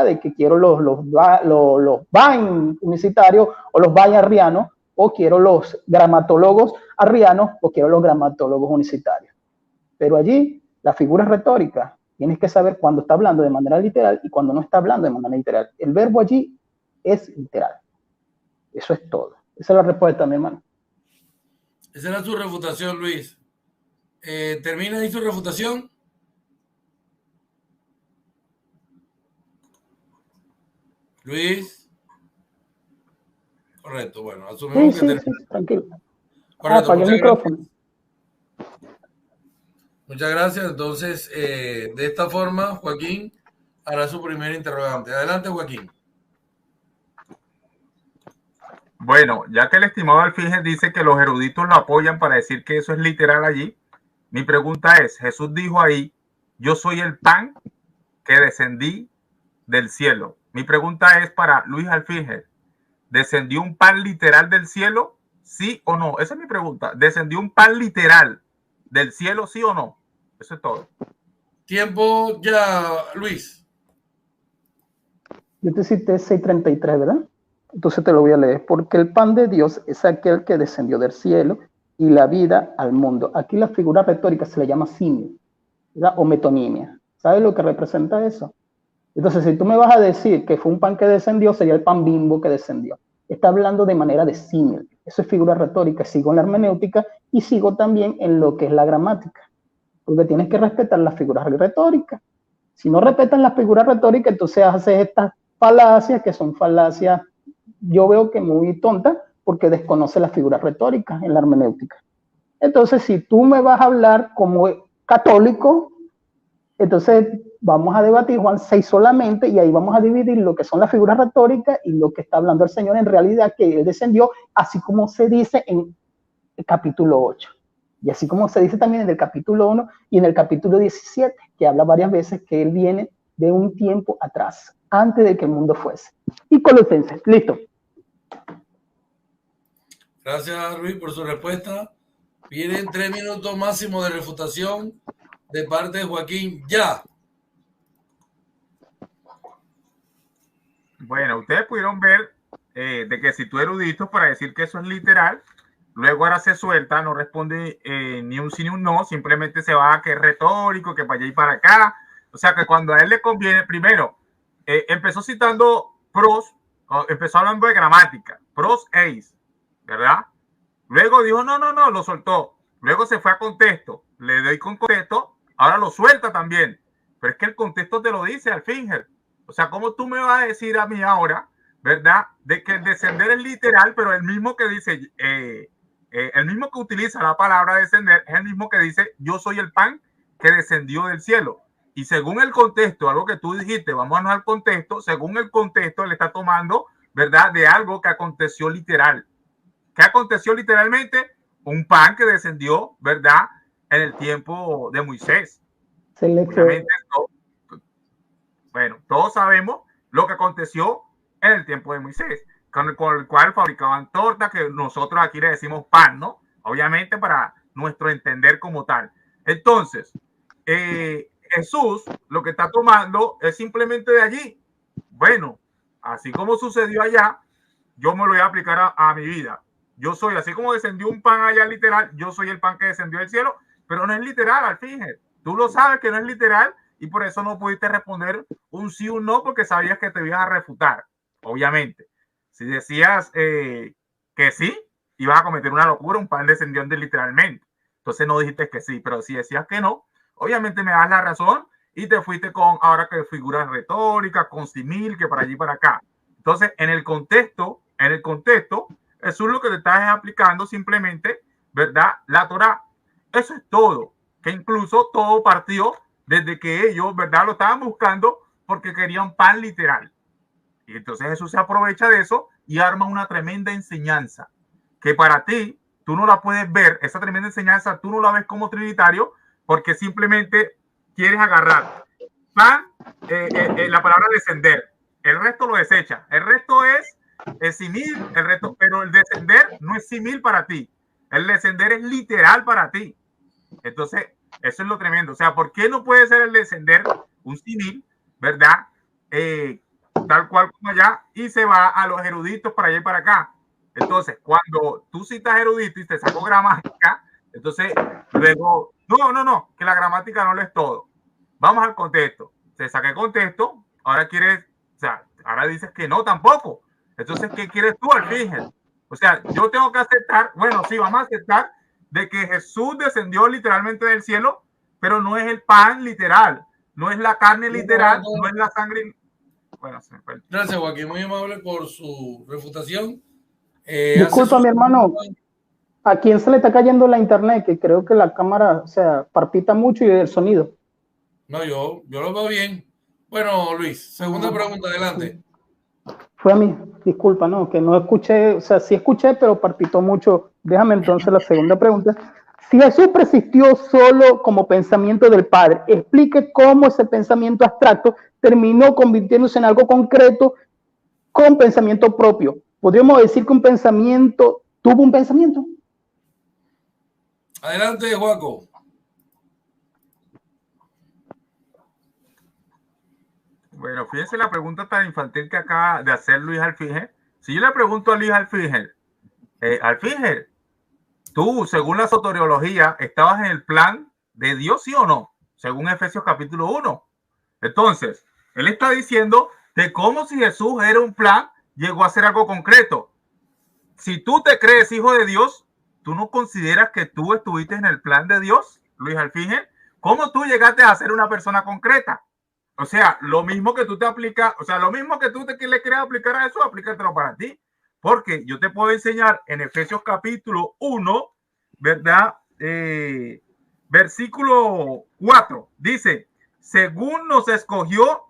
de que quiero los Bain unicitarios o los Bain arrianos, o quiero los gramatólogos arrianos, o quiero los gramatólogos unicitarios. Pero allí, la figura retórica, tienes que saber cuándo está hablando de manera literal y cuándo no está hablando de manera literal. El verbo allí es literal. Eso es todo. Esa es la respuesta, mi hermano. Esa era su refutación, Luis. ¿Termina ahí su refutación? Luis. Correcto, bueno, asumimos sí, tranquilo. Correcto, Apague el micrófono. Muchas gracias. Entonces, de esta forma, Joaquín hará su primer interrogante. Adelante, Joaquín. Bueno, ya que el estimado Alfinger dice que los eruditos lo apoyan para decir que eso es literal allí, mi pregunta es, Jesús dijo ahí, yo soy el pan que descendí del cielo. Mi pregunta es para Luis Alfinger, ¿descendió un pan literal del cielo? ¿Sí o no? Esa es mi pregunta. ¿Descendió un pan literal del cielo? ¿Sí o no? Eso es todo. Tiempo ya, Luis. Yo te cité 6:33, ¿verdad? Entonces te lo voy a leer. Porque el pan de Dios es aquel que descendió del cielo y la vida al mundo. Aquí la figura retórica se le llama simio. ¿verdad? O metonimia. ¿Sabes lo que representa eso? Entonces, si tú me vas a decir que fue un pan que descendió, sería el pan Bimbo que descendió. Está hablando de manera de símil. Eso es figura retórica. Sigo en la hermenéutica y sigo también en lo que es la gramática. Porque tienes que respetar las figuras retóricas. Si no respetas las figuras retóricas, entonces haces estas falacias que son falacias, yo veo que muy tontas, porque desconoce las figuras retóricas en la hermenéutica. Entonces, si tú me vas a hablar como católico, entonces vamos a debatir Juan 6 solamente y ahí vamos a dividir lo que son las figuras retóricas y lo que está hablando el Señor en realidad, que Él descendió, así como se dice en el capítulo 8. Y así como se dice también en el capítulo 1 y en el capítulo 17, que habla varias veces que Él viene de un tiempo atrás, antes de que el mundo fuese. Y Colosenses, listo. Gracias, Luis, por su respuesta. Vienen 3 minutos máximo de refutación de parte de Joaquín. Ya. Bueno, ustedes pudieron ver de que si tú erudito para decir que eso es literal, luego ahora se suelta, no responde ni un sí ni un no, simplemente se va a que es retórico, que para allá y para acá. O sea que cuando a él le conviene, primero, empezó citando pros, empezó hablando de gramática, pros eis, ¿verdad? Luego dijo, no, lo soltó. Luego se fue a contexto, le doy con contexto, ahora lo suelta también. Pero es que el contexto te lo dice al finger. O sea, ¿cómo tú me vas a decir a mí ahora, verdad, de que el descender es literal, pero el mismo que dice, el mismo que utiliza la palabra descender es el mismo que dice, yo soy el pan que descendió del cielo? Y según el contexto, algo que tú dijiste, vámonos al contexto, según el contexto, él está tomando, ¿verdad?, de algo que aconteció literal. ¿Qué aconteció literalmente? Un pan que descendió, ¿verdad?, en el tiempo de Moisés. Obviamente, bueno, todos sabemos lo que aconteció en el tiempo de Moisés, con el cual fabricaban tortas, que nosotros aquí le decimos pan, ¿no? Obviamente para nuestro entender como tal. Entonces, Jesús lo que está tomando es simplemente de allí. Bueno, así como sucedió allá, yo me lo voy a aplicar a mi vida. Yo soy, así como descendió un pan allá literal, yo soy el pan que descendió del cielo, pero no es literal, al fin. Tú lo sabes que no es literal y por eso no pudiste responder un sí o un no, porque sabías que te ibas a refutar, obviamente. Si decías que sí, ibas a cometer una locura, un pan descendió literalmente. Entonces no dijiste que sí, pero si decías que no, obviamente me das la razón y te fuiste con ahora que figuras retóricas, con simil, que para allí y para acá. Entonces, en el contexto, eso es lo que te estás aplicando simplemente, ¿verdad?, la Torá. Eso es todo. Que incluso todo partió desde que ellos, ¿verdad?, lo estaban buscando porque querían pan literal. Y entonces Jesús se aprovecha de eso y arma una tremenda enseñanza que para ti, tú no la puedes ver, esa tremenda enseñanza, tú no la ves como trinitario porque simplemente quieres agarrar pan, la palabra descender. El resto lo desecha. El resto es simil, el resto, pero el descender no es simil para ti. El descender es literal para ti. Entonces, eso es lo tremendo. O sea, ¿por qué no puede ser el descender un simil, verdad? Tal cual como allá, y se va a los eruditos para allá y para acá. Entonces, cuando tú citas erudito y te saco gramática, entonces luego, no, que la gramática no lo es todo. Vamos al contexto. Se saca el contexto, ahora quieres, o sea, ahora dices que no tampoco. Entonces, ¿qué quieres tú al fin? O sea, yo tengo que aceptar, bueno, sí, vamos a aceptar de que Jesús descendió literalmente del cielo, pero no es el pan literal, no es la carne literal, no es la sangre. Bueno, gracias, Joaquín, muy amable por su refutación. Disculpa, mi hermano, ¿a quién se le está cayendo la internet? Que creo que la cámara, o sea, palpita mucho y el sonido. No, yo lo veo bien. Bueno, Luis, segunda pregunta, adelante. Fue a mí, disculpa, no, que no escuché, o sea, sí escuché, pero palpitó mucho. Déjame entonces la segunda pregunta. Si Jesús persistió solo como pensamiento del Padre, explique cómo ese pensamiento abstracto terminó convirtiéndose en algo concreto con pensamiento propio. ¿Podríamos decir que un pensamiento tuvo un pensamiento? Adelante, Joaco. Bueno, fíjense la pregunta tan infantil que acaba de hacer Luis Alfinger. Si yo le pregunto a Luis Alfinger, tú, según la soteriología, ¿estabas en el plan de Dios, sí o no? O según Efesios capítulo 1. Entonces, él está diciendo de cómo si Jesús era un plan, llegó a ser algo concreto. Si tú te crees hijo de Dios, ¿tú no consideras que tú estuviste en el plan de Dios, Luis Alfinger? ¿Cómo tú llegaste a ser una persona concreta? O sea, lo mismo que tú te aplicas, o sea, lo mismo que tú le quieres aplicar a eso, aplícatelo para ti. Porque yo te puedo enseñar en Efesios capítulo 1, ¿verdad? Versículo 4, dice, según nos escogió,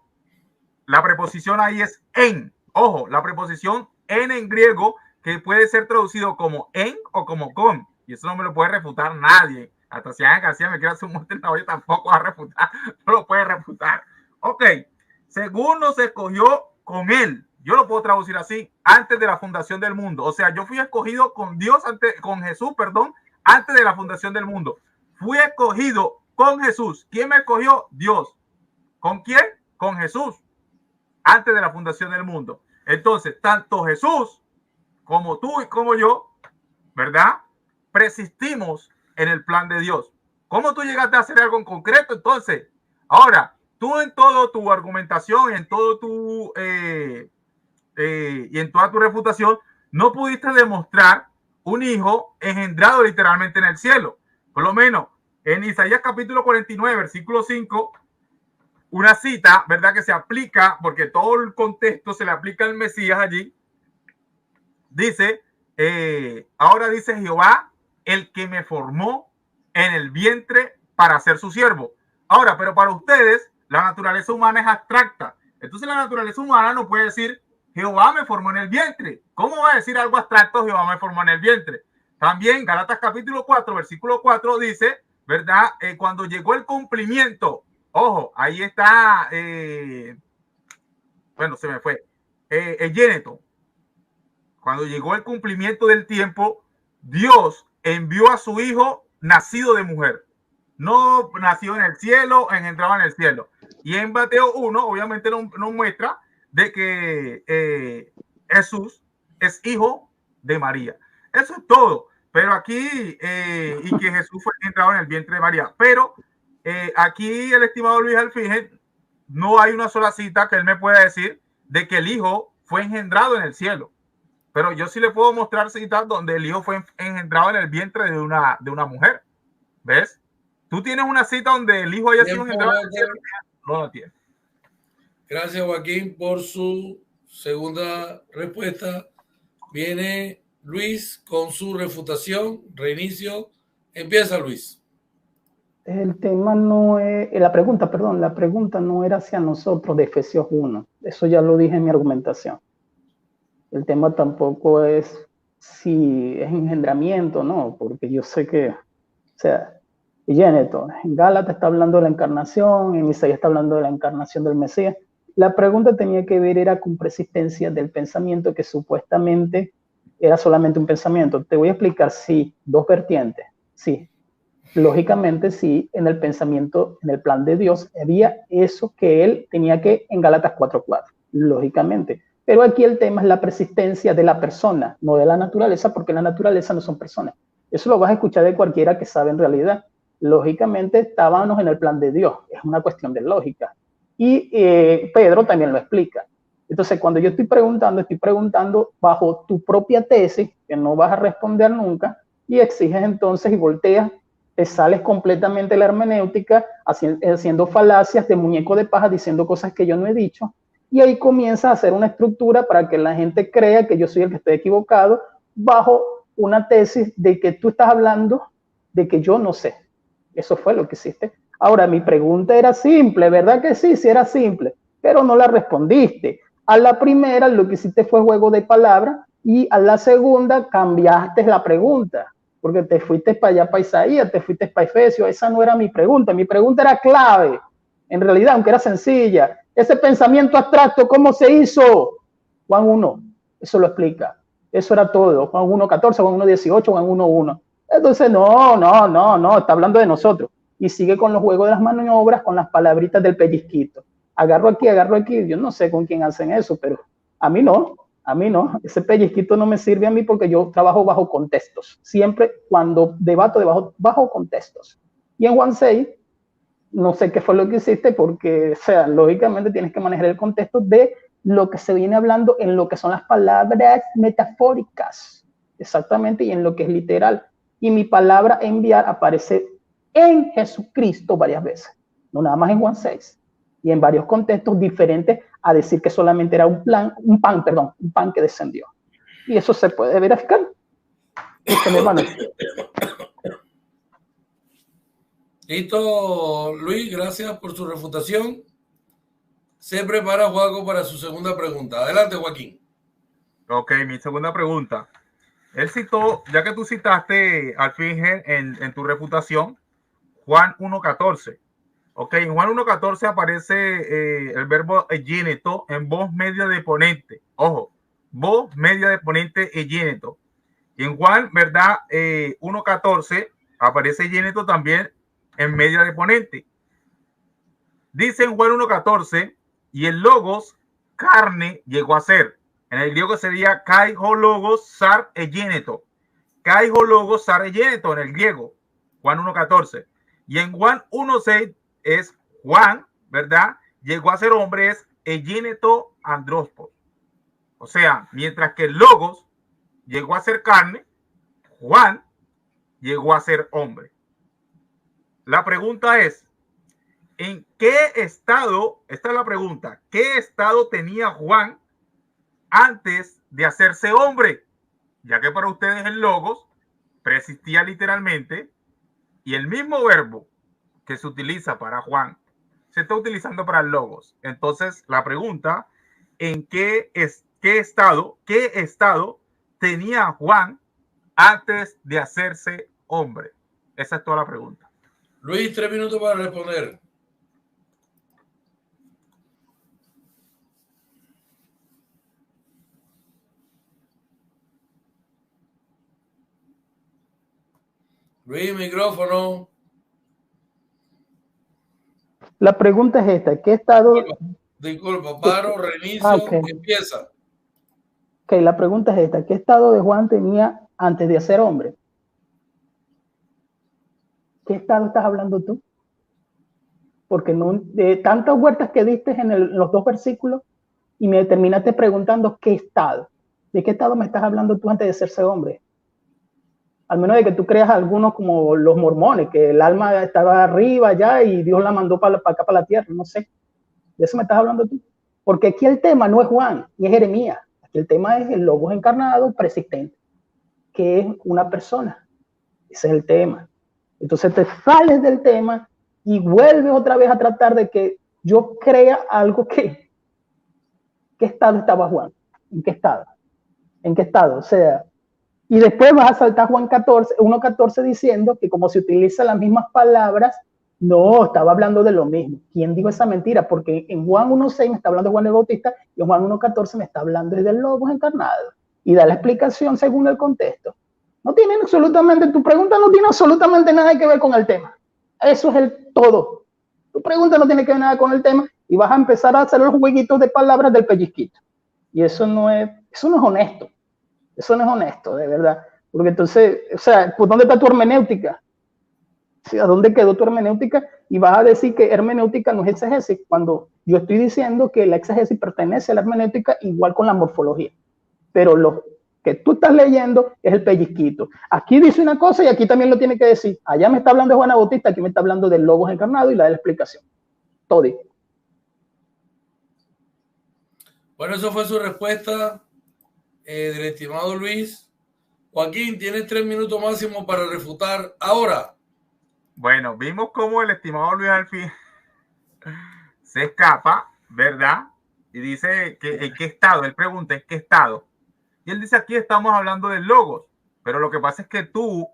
la preposición ahí es en. Ojo, la preposición en griego, que puede ser traducido como en o como con. Y eso no me lo puede refutar nadie. Hasta si Ángel García me quiere hacer un monte en la olla, tampoco va a refutar. No lo puede refutar. Ok, según nos escogió con él. Yo lo puedo traducir así, antes de la fundación del mundo. O sea, yo fui escogido con Dios, con Jesús, perdón, antes de la fundación del mundo. Fui escogido con Jesús. ¿Quién me escogió? Dios. ¿Con quién? Con Jesús. Antes de la fundación del mundo. Entonces, tanto Jesús como tú y como yo, ¿verdad? Persistimos en el plan de Dios. ¿Cómo tú llegaste a hacer algo en concreto? Entonces, ahora, tú en toda tu argumentación, en todo tu y en toda tu refutación, no pudiste demostrar un hijo engendrado literalmente en el cielo. Por lo menos en Isaías capítulo 49, versículo 5, una cita, ¿verdad? Que se aplica, porque todo el contexto se le aplica al Mesías allí. Dice, ahora dice Jehová, el que me formó en el vientre para ser su siervo. Ahora, pero para ustedes, la naturaleza humana es abstracta. Entonces la naturaleza humana no puede decir, Jehová me formó en el vientre. ¿Cómo va a decir algo abstracto, Jehová me formó en el vientre? También Gálatas capítulo 4, versículo 4 dice, ¿verdad? Cuando llegó el cumplimiento, ojo, ahí está, bueno, se me fue, el Géneto. Cuando llegó el cumplimiento del tiempo, Dios envió a su hijo nacido de mujer. No nació en el cielo, engendrado en el cielo. Y en Mateo 1, obviamente nos muestra de que Jesús es hijo de María. Eso es todo. Pero aquí, y que Jesús fue engendrado en el vientre de María. Pero aquí el estimado Luis Alfinger, no hay una sola cita que él me pueda decir de que el hijo fue engendrado en el cielo. Pero yo sí le puedo mostrar citas donde el hijo fue engendrado en el vientre de una mujer. ¿Ves? Tú tienes una cita donde el hijo haya sido engendrado en el cielo. No la tienes. Gracias, Joaquín, por su segunda respuesta. Viene Luis con su refutación. Reinicio. Empieza, Luis. El tema no es, la pregunta no era hacia nosotros de Efesios 1. Eso ya lo dije en mi argumentación. El tema tampoco es si es engendramiento, no, porque yo sé que, o sea, Géneto, en Gálatas está hablando de la encarnación, en Isaías está hablando de la encarnación del Mesías. La pregunta tenía que ver era con persistencia del pensamiento que supuestamente era solamente un pensamiento. Te voy a explicar, sí, dos vertientes, sí. Lógicamente, sí, en el pensamiento, en el plan de Dios, había eso que él tenía que en Gálatas 4:4, lógicamente. Pero aquí el tema es la persistencia de la persona, no de la naturaleza, porque la naturaleza no son personas. Eso lo vas a escuchar de cualquiera que sabe en realidad. Lógicamente, estábamos en el plan de Dios, es una cuestión de lógica. Y Pedro también lo explica. Entonces, cuando yo estoy preguntando bajo tu propia tesis, que no vas a responder nunca, y exiges entonces y volteas, te sales completamente de la hermenéutica, haciendo falacias de muñeco de paja, diciendo cosas que yo no he dicho, y ahí comienza a hacer una estructura para que la gente crea que yo soy el que estoy equivocado, bajo una tesis de que tú estás hablando de que yo no sé. Eso fue lo que hiciste. Ahora, mi pregunta era simple, ¿verdad que sí? Sí era simple, pero no la respondiste. A la primera lo que hiciste fue juego de palabras y a la segunda cambiaste la pregunta, porque te fuiste para allá, para Isaías, te fuiste para Efesios. Esa no era mi pregunta era clave, en realidad, aunque era sencilla. Ese pensamiento abstracto, ¿cómo se hizo? Juan 1, eso lo explica. Eso era todo. Juan 1:14, Juan 1:18, Juan 1:1. Entonces, no, está hablando de nosotros. Y sigue con los juegos de las maniobras, con las palabritas del pellizquito. Agarro aquí. Yo no sé con quién hacen eso, pero a mí no. Ese pellizquito no me sirve a mí porque yo trabajo bajo contextos. Siempre cuando debato bajo contextos. Y en Juan 6, no sé qué fue lo que hiciste porque, o sea, lógicamente tienes que manejar el contexto de lo que se viene hablando en lo que son las palabras metafóricas, exactamente, y en lo que es literal. Y mi palabra enviar aparece en Jesucristo varias veces, no nada más en Juan 6, y en varios contextos diferentes a decir que solamente era un pan que descendió. Y eso se puede verificar. Listo, mi hermano. Listo, Luis, gracias por su refutación. Se prepara Joaco para su segunda pregunta. Adelante, Joaquín. Ok, mi segunda pregunta. Él citó, ya que tú citaste al Finger en tu refutación, Juan 1.14. Ok, en Juan 1.14 aparece el verbo egéneto en voz media de ponente. Ojo, voz media de ponente egéneto. Y en Juan, ¿verdad? 1.14 aparece egéneto también en media de ponente. Dice en Juan 1.14, y el logos carne llegó a ser. En el griego sería kaiho logos sar egéneto. Kaiho logos sar egéneto en el griego. Juan 1.14. Y en Juan 1.6 es Juan, ¿verdad? Llegó a ser hombre, es egéneto androspos. O sea, mientras que el logos llegó a ser carne, Juan llegó a ser hombre. La pregunta es, ¿en qué estado, esta es la pregunta, qué estado tenía Juan antes de hacerse hombre? Ya que para ustedes el logos preexistía literalmente y el mismo verbo que se utiliza para Juan se está utilizando para el logos. Entonces, la pregunta, ¿en qué estado tenía Juan antes de hacerse hombre? Esa es toda la pregunta. Luis, 3 minutos para responder. Luis, micrófono. La pregunta es esta, ¿qué estado? Disculpa, paro, reinicio, okay. Empieza. Ok, la pregunta es esta, ¿qué estado de Juan tenía antes de ser hombre? ¿Qué estado estás hablando tú? Porque no, de tantas vueltas que diste en los dos versículos y me terminaste preguntando qué estado. ¿De qué estado me estás hablando tú antes de serse hombre? Al menos de que tú creas algunos como los mormones, que el alma estaba arriba allá y Dios la mandó para acá, para la tierra, no sé. ¿De eso me estás hablando tú? Porque aquí el tema no es Juan, ni es Jeremías. Aquí el tema es el logos encarnado preexistente, que es una persona. Ese es el tema. Entonces te sales del tema y vuelves otra vez a tratar de que yo crea algo que... ¿Qué estado estaba Juan? ¿En qué estado? ¿En qué estado? O sea, y después vas a saltar Juan 14, 1.14 diciendo que como se utilizan las mismas palabras, no, estaba hablando de lo mismo. ¿Quién dijo esa mentira? Porque en Juan 1.6 me está hablando de Juan el Bautista y en Juan 1.14 me está hablando del Logos encarnado. Y da la explicación según el contexto. No tiene absolutamente, tu pregunta no tiene absolutamente nada que ver con el tema. Eso es el todo. Tu pregunta no tiene que ver nada con el tema y vas a empezar a hacer los jueguitos de palabras del pellizquito. Y eso no es honesto. Eso no es honesto, de verdad. Porque entonces, o sea, ¿por dónde está tu hermenéutica? ¿Sí? ¿A dónde quedó tu hermenéutica? Y vas a decir que hermenéutica no es exegesis, cuando yo estoy diciendo que la exegesis pertenece a la hermenéutica igual con la morfología. Pero lo que tú estás leyendo es el pellizquito. Aquí dice una cosa y aquí también lo tiene que decir. Allá me está hablando de Juan Bautista, aquí me está hablando del Logos encarnado y la de la explicación. Todo. Bueno, eso fue su respuesta del estimado Luis. Joaquín, tienes 3 minutos máximo para refutar ahora. Bueno, vimos cómo el estimado Luis al fin se escapa, ¿verdad? Y dice que en qué estado, él pregunta en qué estado. Y él dice aquí estamos hablando de logos, pero lo que pasa es que tú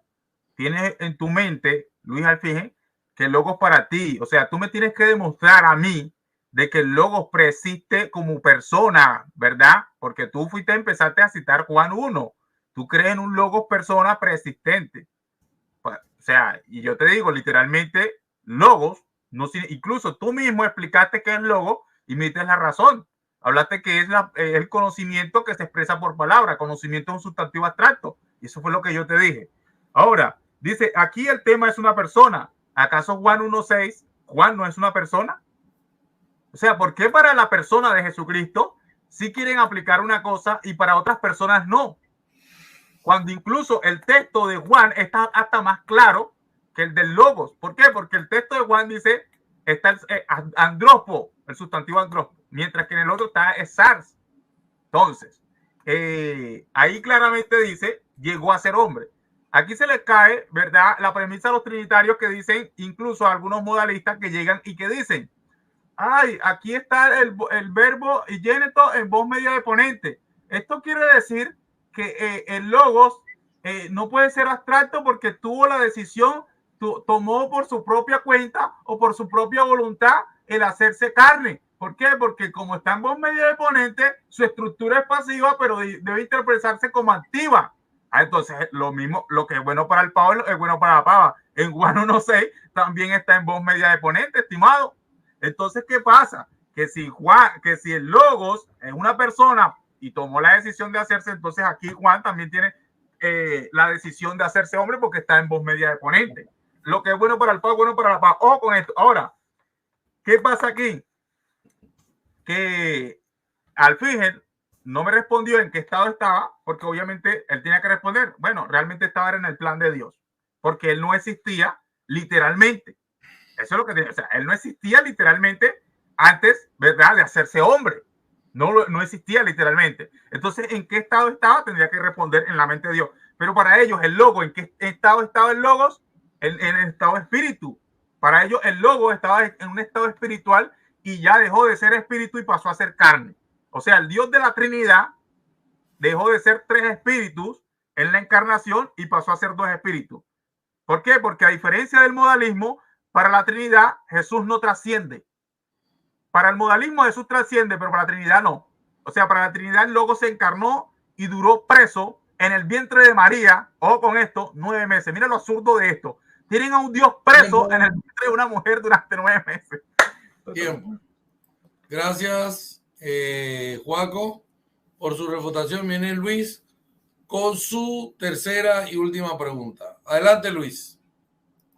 tienes en tu mente, Luis Alfige, que el logos para ti, o sea, tú me tienes que demostrar a mí de que el logos preexiste como persona, ¿verdad? Porque tú empezaste a citar Juan 1. Tú crees en un logos persona preexistente. O sea, y yo te digo, literalmente, logos, no, incluso tú mismo explicaste qué es logos y me diste la razón. Hablaste que es el conocimiento que se expresa por palabra. Conocimiento es un sustantivo abstracto. Y eso fue lo que yo te dije. Ahora, dice, aquí el tema es una persona. ¿Acaso Juan 1.6 Juan no es una persona. O sea, ¿por qué para la persona de Jesucristo sí quieren aplicar una cosa y para otras personas no? Cuando incluso el texto de Juan está hasta más claro que el del Logos. ¿Por qué? Porque el texto de Juan dice, está el andropo, el sustantivo andropo, mientras que en el otro está SARS. Entonces, ahí claramente dice, llegó a ser hombre. Aquí se les cae, ¿verdad?, la premisa a los trinitarios que dicen, incluso a algunos modalistas que llegan y que dicen, ay, aquí está el verbo igéneto en voz media de ponente. Esto quiere decir que el logos no puede ser abstracto porque tuvo la decisión, tomó por su propia cuenta o por su propia voluntad el hacerse carne. ¿Por qué? Porque como está en voz media de ponente, su estructura es pasiva, pero debe interpretarse como activa. Entonces, lo mismo, lo que es bueno para el pavo es bueno para la pava. En Juan 1.6 también está en voz media de ponente, estimado. Entonces, ¿qué pasa? Que si el logos es una persona y tomó la decisión de hacerse, entonces aquí Juan también tiene la decisión de hacerse hombre porque está en voz media de ponente. Lo que es bueno para el pavo es bueno para la pava. Ojo con esto. Ahora, ¿qué pasa aquí? Que Alfinger no me respondió en qué estado estaba, porque obviamente él tenía que responder. Bueno, realmente estaba en el plan de Dios, porque él no existía literalmente. Eso es lo que tenía. O sea, él no existía literalmente antes, ¿verdad?, de hacerse hombre. No existía literalmente. Entonces, ¿en qué estado estaba? Tendría que responder en la mente de Dios. Pero para ellos, el logo, ¿en qué estado estaba el logos? En el estado espíritu. Para ellos, el logo estaba en un estado espiritual y ya dejó de ser espíritu y pasó a ser carne. O sea, el Dios de la Trinidad dejó de ser 3 espíritus en la encarnación y pasó a ser 2 espíritus. ¿Por qué? Porque a diferencia del modalismo, para la Trinidad Jesús no trasciende. Para el modalismo Jesús trasciende, pero para la Trinidad no. O sea, para la Trinidad el Logo se encarnó y duró preso en el vientre de María, ojo con esto, 9 meses. Mira lo absurdo de esto. Tienen a un Dios preso en el vientre de una mujer durante 9 meses. Tiempo. Gracias, Juaco, por su refutación. Viene Luis con su tercera y última pregunta. Adelante, Luis.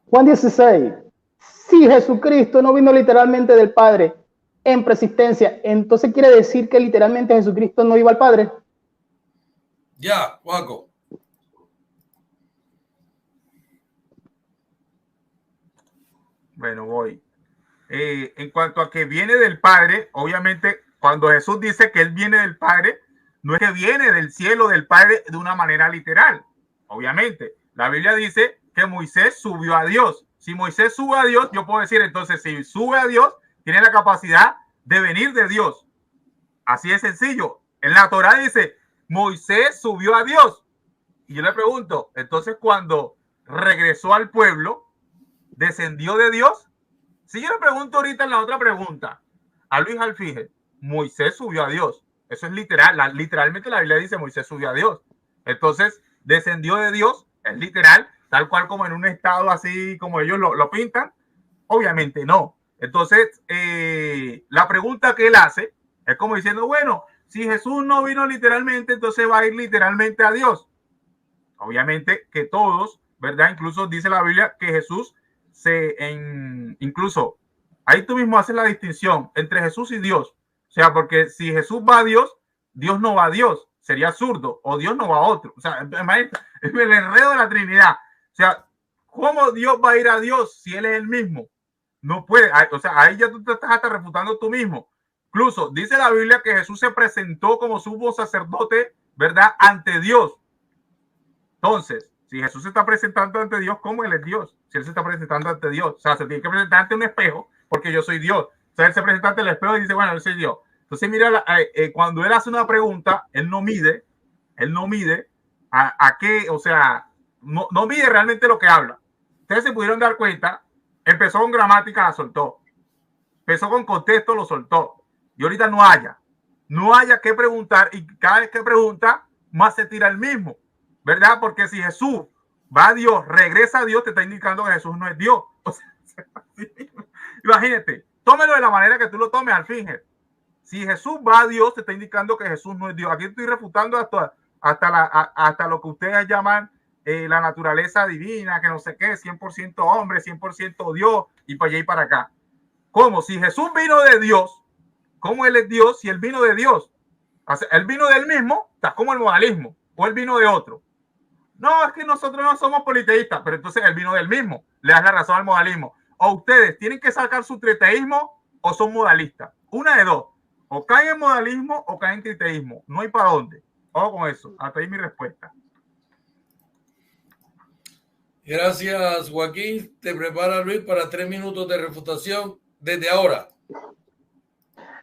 Juan 16. Si Jesucristo no vino literalmente del Padre en persistencia, entonces quiere decir que literalmente Jesucristo no iba al Padre. Ya, Juaco. Bueno, voy. En cuanto a que viene del Padre, obviamente cuando Jesús dice que él viene del Padre, no es que viene del cielo del Padre de una manera literal. Obviamente, la Biblia dice que Moisés subió a Dios. Si Moisés sube a Dios, yo puedo decir entonces, si sube a Dios, tiene la capacidad de venir de Dios. Así de sencillo. En la Torá dice, Moisés subió a Dios. Y yo le pregunto, entonces cuando regresó al pueblo, ¿descendió de Dios? Si yo le pregunto ahorita en la otra pregunta a Luis Alfinger, Moisés subió a Dios. Eso es literal. Literalmente la Biblia dice Moisés subió a Dios. Entonces, descendió de Dios, es literal, tal cual como en un estado así como ellos lo pintan. Obviamente no. Entonces, la pregunta que él hace es como diciendo, bueno, si Jesús no vino literalmente, entonces va a ir literalmente a Dios. Obviamente que todos, ¿verdad? Incluso dice la Biblia que Jesús incluso ahí tú mismo haces la distinción entre Jesús y Dios. O sea, porque si Jesús va a Dios, Dios no va a Dios. Sería absurdo. O Dios no va a otro. O sea, es el enredo de la Trinidad. O sea, ¿cómo Dios va a ir a Dios si Él es el mismo? No puede. O sea, ahí ya tú te estás hasta refutando tú mismo. Incluso dice la Biblia que Jesús se presentó como sumo sacerdote, ¿verdad?, ante Dios. Entonces, si Jesús se está presentando ante Dios, ¿cómo Él es Dios? Si Él se está presentando ante Dios, o sea, se tiene que presentar ante un espejo porque yo soy Dios. O sea, Él se presenta ante el espejo y dice, bueno, yo soy Dios. Entonces, mira, cuando Él hace una pregunta, Él no mide a qué, o sea, no mide realmente lo que habla. Ustedes se pudieron dar cuenta, empezó con gramática, la soltó. Empezó con contexto, lo soltó. Y ahorita no haya que preguntar y cada vez que pregunta, más se tira el mismo. ¿Verdad? Porque si Jesús va a Dios, regresa a Dios, te está indicando que Jesús no es Dios. O sea, imagínate, tómelo de la manera que tú lo tomes, Alfinger. Si Jesús va a Dios, te está indicando que Jesús no es Dios. Aquí estoy refutando hasta lo que ustedes llaman la naturaleza divina, que no sé qué, 100% hombre, 100% Dios, y para allá y para acá. ¿Cómo? Si Jesús vino de Dios, ¿cómo él es Dios si él vino de Dios? O sea, él vino del mismo, está como el modalismo, o él vino de otro. No, es que nosotros no somos politeístas, pero entonces él vino del mismo. Le das la razón al modalismo. O ustedes tienen que sacar su triteísmo o son modalistas. Una de dos. O caen en modalismo o caen en triteísmo. No hay para dónde. Ojo con eso. Hasta ahí mi respuesta. Gracias, Joaquín. Te prepara Luis para 3 minutos de refutación desde ahora.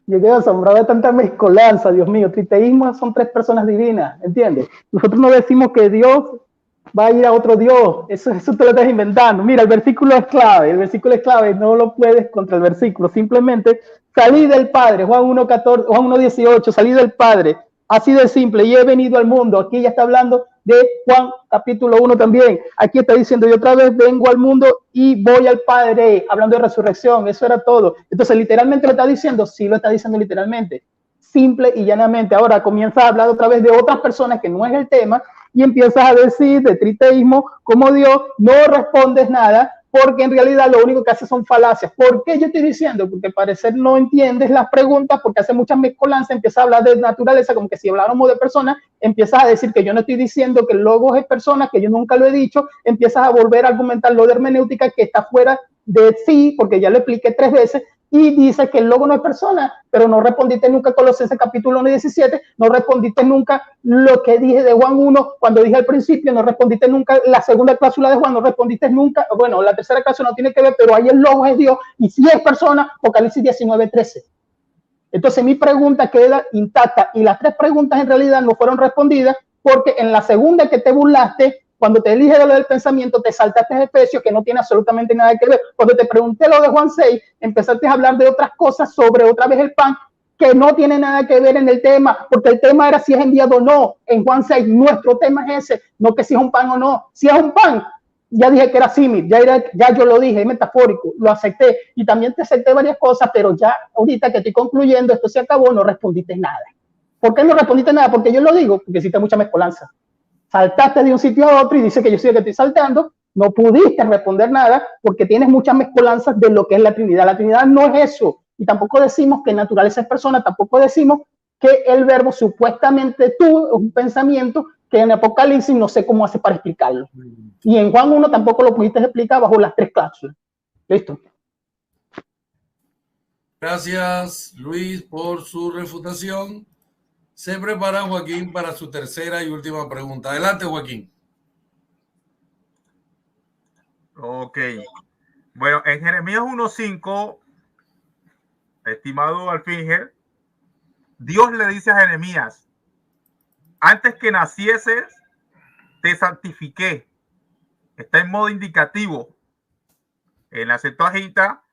Yo quedo asombrado de tanta mezcolanza, Dios mío. Triteísmo son 3 personas divinas, ¿entiendes? Nosotros no decimos que Dios va a ir a otro Dios, eso te lo estás inventando. Mira, el versículo es clave, no lo puedes contra el versículo, simplemente salí del Padre, Juan 1:14, Juan 1:18, salí del Padre, así de simple, y he venido al mundo. Aquí ya está hablando de Juan capítulo 1 también, aquí está diciendo, yo otra vez vengo al mundo y voy al Padre, hablando de resurrección, eso era todo. Entonces, literalmente lo está diciendo, sí lo está diciendo literalmente, simple y llanamente. Ahora comienza a hablar otra vez de otras personas que no es el tema, y empiezas a decir de triteísmo como Dios, no respondes nada, porque en realidad lo único que hace son falacias. ¿Por qué yo estoy diciendo? Porque al parecer no entiendes las preguntas, porque hace muchas mezcolanzas, empiezas a hablar de naturaleza, como que si habláramos de personas, empiezas a decir que yo no estoy diciendo que el logos es persona, que yo nunca lo he dicho, empiezas a volver a argumentar lo de hermenéutica que está fuera de sí, porque ya lo expliqué 3 veces, y dice que el logo no es persona, pero no respondiste nunca Colosenses capítulo 1:17, no respondiste nunca lo que dije de Juan 1 cuando dije al principio, no respondiste nunca la segunda cláusula de Juan, no respondiste nunca, bueno, la tercera cláusula no tiene que ver, pero ahí el logo es Dios, y si es persona, Apocalipsis 19:13. Entonces mi pregunta queda intacta, y las 3 preguntas en realidad no fueron respondidas, porque en la segunda que te burlaste, cuando te dije de lo del pensamiento, te saltaste a Efesios, que no tiene absolutamente nada que ver. Cuando te pregunté lo de Juan 6, empezaste a hablar de otras cosas sobre otra vez el pan, que no tiene nada que ver en el tema, porque el tema era si es enviado o no. En Juan 6, nuestro tema es ese, no que si es un pan o no. Si es un pan, ya dije que era símil, ya yo lo dije, es metafórico, lo acepté. Y también te acepté varias cosas, pero ya ahorita que estoy concluyendo, esto se acabó, no respondiste nada. ¿Por qué no respondiste nada? Porque yo lo digo, porque hiciste mucha mezcolanza. Saltaste de un sitio a otro y dice que yo soy el que estoy saltando, no pudiste responder nada porque tienes muchas mezcolanzas de lo que es la Trinidad. La Trinidad no es eso, y tampoco decimos que naturaleza es persona, tampoco decimos que el verbo supuestamente tú es un pensamiento que en Apocalipsis no sé cómo hace para explicarlo. Y en Juan 1 tampoco lo pudiste explicar bajo las 3 cláusulas. Listo. Gracias, Luis, por su refutación. Se prepara Joaquín para su tercera y última pregunta. Adelante, Joaquín. Ok. Bueno, en Jeremías 1:5, estimado Alfinger, Dios le dice a Jeremías, antes que nacieses, te santifiqué. Está en modo indicativo. En la Septuaginta,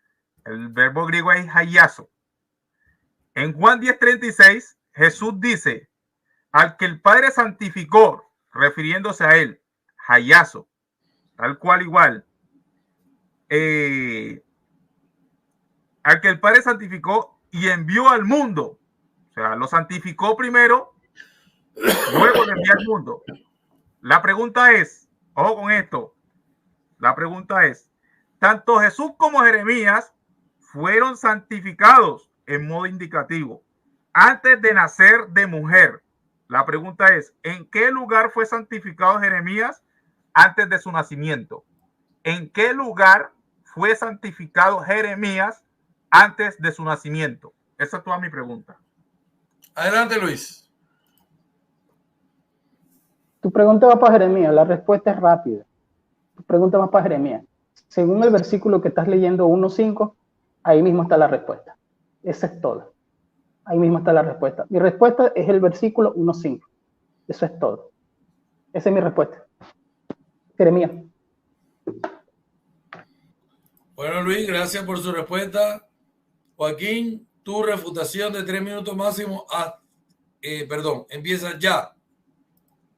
el verbo griego es hayazo. En Juan 10:36, Jesús dice, al que el Padre santificó, refiriéndose a él, hayazo, tal cual igual. Al que el Padre santificó y envió al mundo. O sea, lo santificó primero, luego lo envió al mundo. La pregunta es, ojo con esto, la pregunta es, tanto Jesús como Jeremías fueron santificados en modo indicativo antes de nacer de mujer. La pregunta es, ¿en qué lugar fue santificado Jeremías antes de su nacimiento? ¿En qué lugar fue santificado Jeremías antes de su nacimiento? Esa es toda mi pregunta. Adelante, Luis. Tu pregunta va para Jeremías, la respuesta es rápida. Tu pregunta va para Jeremías. Según el versículo que estás leyendo 1:5, ahí mismo está la respuesta. Esa es toda. Ahí mismo está la respuesta. Mi respuesta es el versículo 1:5. Eso es todo. Esa es mi respuesta. Jeremías. Bueno, Luis, gracias por su respuesta. Joaquín, tu refutación de 3 minutos máximo. Empieza ya.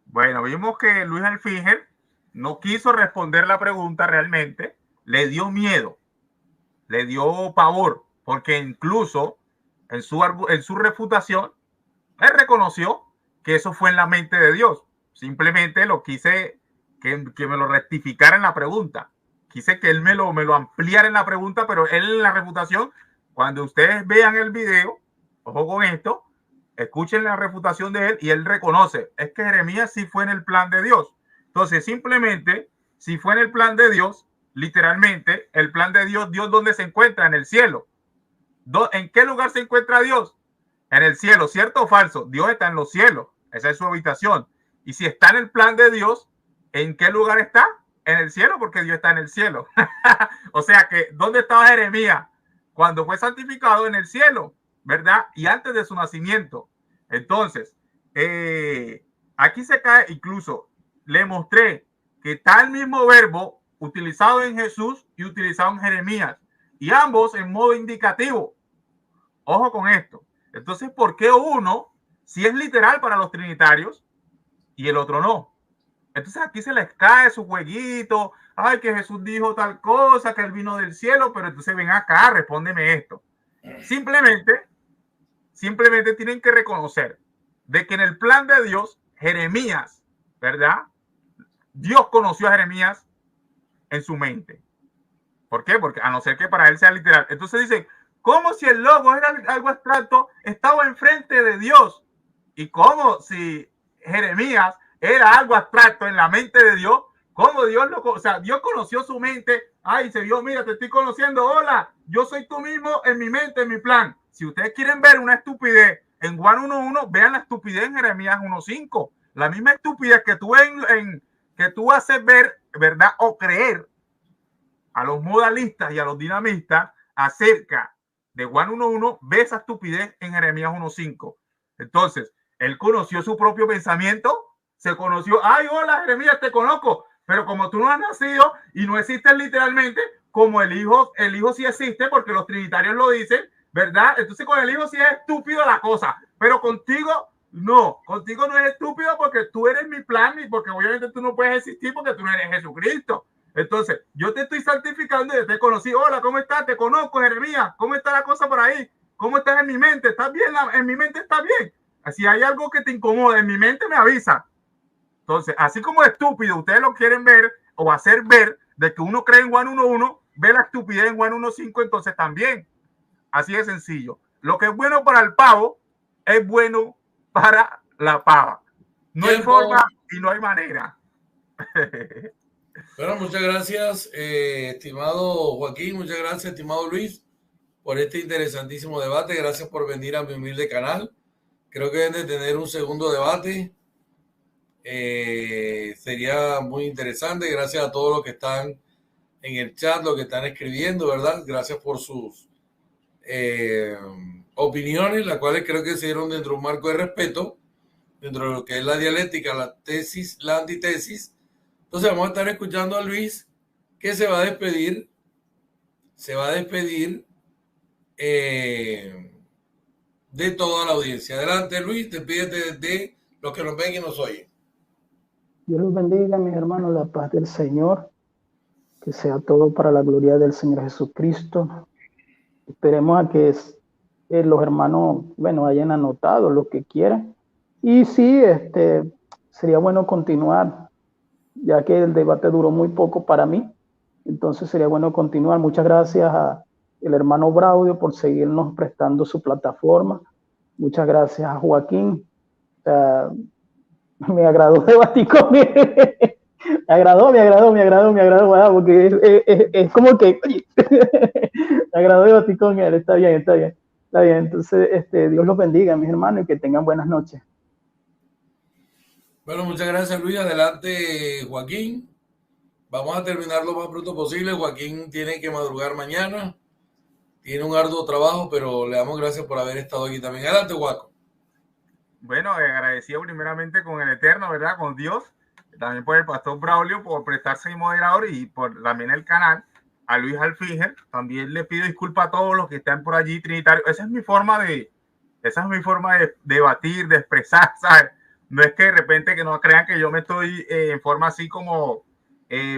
Bueno, vimos que Luis Alfinger no quiso responder la pregunta realmente. Le dio miedo. Le dio pavor. Porque incluso en su refutación, él reconoció que eso fue en la mente de Dios. Simplemente lo quise que me lo rectificara en la pregunta. Quise que él me lo ampliara en la pregunta, pero él en la refutación Cuando ustedes vean el video, ojo con esto, escuchen la refutación de él y él reconoce, es que Jeremías sí fue en el plan de Dios. Entonces, simplemente, si fue en el plan de Dios, literalmente, el plan de Dios, ¿Dios dónde se encuentra? En el cielo. ¿En qué lugar se encuentra Dios? En el cielo, ¿cierto o falso? Dios está en los cielos, esa es su habitación. Y si está en el plan de Dios, ¿en qué lugar está? En el cielo, porque Dios está en el cielo. O sea que, ¿dónde estaba Jeremías? Cuando fue santificado en el cielo, ¿verdad? Y antes de su nacimiento. Entonces, aquí se cae, incluso le mostré que está el mismo verbo utilizado en Jesús y utilizado en Jeremías, y ambos en modo indicativo. Ojo con esto. Entonces, ¿por qué uno si es literal para los trinitarios y el otro no? Entonces aquí se les cae su jueguito, ay, que Jesús dijo tal cosa, que él vino del cielo, pero entonces ven acá, respóndeme esto. Simplemente tienen que reconocer de que en el plan de Dios, Jeremías, ¿verdad? Dios conoció a Jeremías en su mente. ¿Por qué? Porque a no ser que para él sea literal. Entonces dicen, ¿cómo si el lobo era algo abstracto, estaba enfrente de Dios? ¿Y cómo si Jeremías era algo abstracto en la mente de Dios? ¿Cómo Dios o sea, Dios conoció su mente? Ay, se vio, mira, te estoy conociendo, hola, yo soy tú mismo en mi mente, en mi plan. Si ustedes quieren ver una estupidez en Juan 1.1, vean la estupidez en Jeremías 1.5. La misma estupidez que tú haces ver, ¿verdad? O creer a los modalistas y a los dinamistas acerca de Juan 1.1, ve esa estupidez en Jeremías 1.5. Entonces, él conoció su propio pensamiento, se conoció, ay, hola Jeremías, te conozco, pero como tú no has nacido y no existes literalmente, como el hijo sí existe, porque los trinitarios lo dicen, ¿verdad? Entonces con el hijo sí es estúpido la cosa, pero contigo no es estúpido porque tú eres mi plan y porque obviamente tú no puedes existir porque tú no eres Jesucristo. Entonces, yo te estoy santificando y te conocí. Hola, ¿cómo estás? Te conozco, Jeremías. ¿Cómo está la cosa por ahí? ¿Cómo estás en mi mente? ¿Estás bien? En mi mente está bien. Si hay algo que te incomoda en mi mente, me avisa. Entonces, así como estúpido, ustedes lo quieren ver o hacer ver de que uno cree en Juan 1.1, ve la estupidez en Juan 1.5, entonces también. Así de sencillo. Lo que es bueno para el pavo es bueno para la pava. No hay forma y no hay manera. Bueno, muchas gracias, estimado Joaquín, muchas gracias, estimado Luis, por este interesantísimo debate. Gracias por venir a mi humilde canal. Creo que deben de tener un segundo debate. Sería muy interesante. Gracias a todos los que están en el chat, los que están escribiendo, ¿verdad? Gracias por sus opiniones, las cuales creo que se dieron dentro de un marco de respeto, dentro de lo que es la dialéctica, la tesis, la antitesis. Entonces vamos a estar escuchando a Luis, que se va a despedir de toda la audiencia. Adelante, Luis, despídete de los que nos ven y nos oyen. Dios los bendiga, mis hermanos, la paz del Señor, que sea todo para la gloria del Señor Jesucristo. Esperemos a que los hermanos, bueno, hayan anotado lo que quieran. Y sí, sería bueno continuar, ya que el debate duró muy poco para mí. Entonces sería bueno continuar. Muchas gracias a el hermano Braudio por seguirnos prestando su plataforma. Muchas gracias a Joaquín. Me agradó debatir con él. Me agradó, ¿verdad? Porque es como que, oye, me agradó debatir con él. Está bien. Entonces, Dios los bendiga, mis hermanos, y que tengan buenas noches. Bueno, muchas gracias, Luis. Adelante, Joaquín. Vamos a terminar lo más pronto posible. Joaquín tiene que madrugar mañana. Tiene un arduo trabajo, pero le damos gracias por haber estado aquí también. Adelante, Joaco. Bueno, agradecido primeramente con el Eterno, ¿verdad? Con Dios. También por el pastor Braulio por prestarse de moderador y por también el canal. A Luis Alfinger. También le pido disculpas a todos los que están por allí trinitarios. Esa es mi forma de debatir, de expresar, ¿sabes? No es que de repente que no crean que yo me estoy en forma así como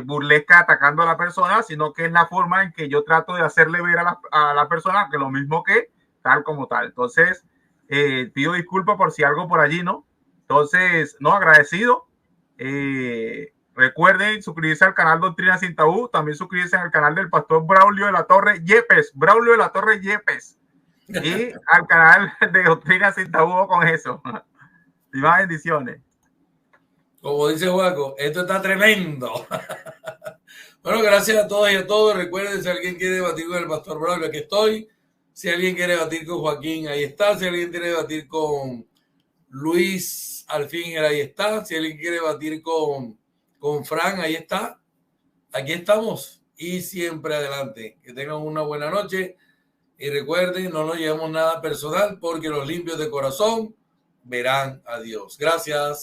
burlesca atacando a la persona, sino que es la forma en que yo trato de hacerle ver a la persona que lo mismo que tal como tal. Entonces, pido disculpas por si algo por allí, ¿no? Entonces, no, agradecido. Recuerden suscribirse al canal Doctrina Sin Tabú, también suscribirse al canal del pastor Braulio de la Torre Yepes, Braulio de la Torre Yepes, y al canal de Doctrina Sin Tabú con eso. Y más bendiciones. Como dice Juaco, esto está tremendo. Bueno, gracias a todos y a todos. Recuerden, si alguien quiere debatir con el pastor Braulio, aquí estoy. Si alguien quiere debatir con Joaquín, ahí está. Si alguien quiere debatir con Luis Alfinger, ahí está. Si alguien quiere debatir con Fran, ahí está. Aquí estamos y siempre adelante. Que tengan una buena noche y recuerden, no nos llevamos nada personal porque los limpios de corazón verán a Dios. Gracias.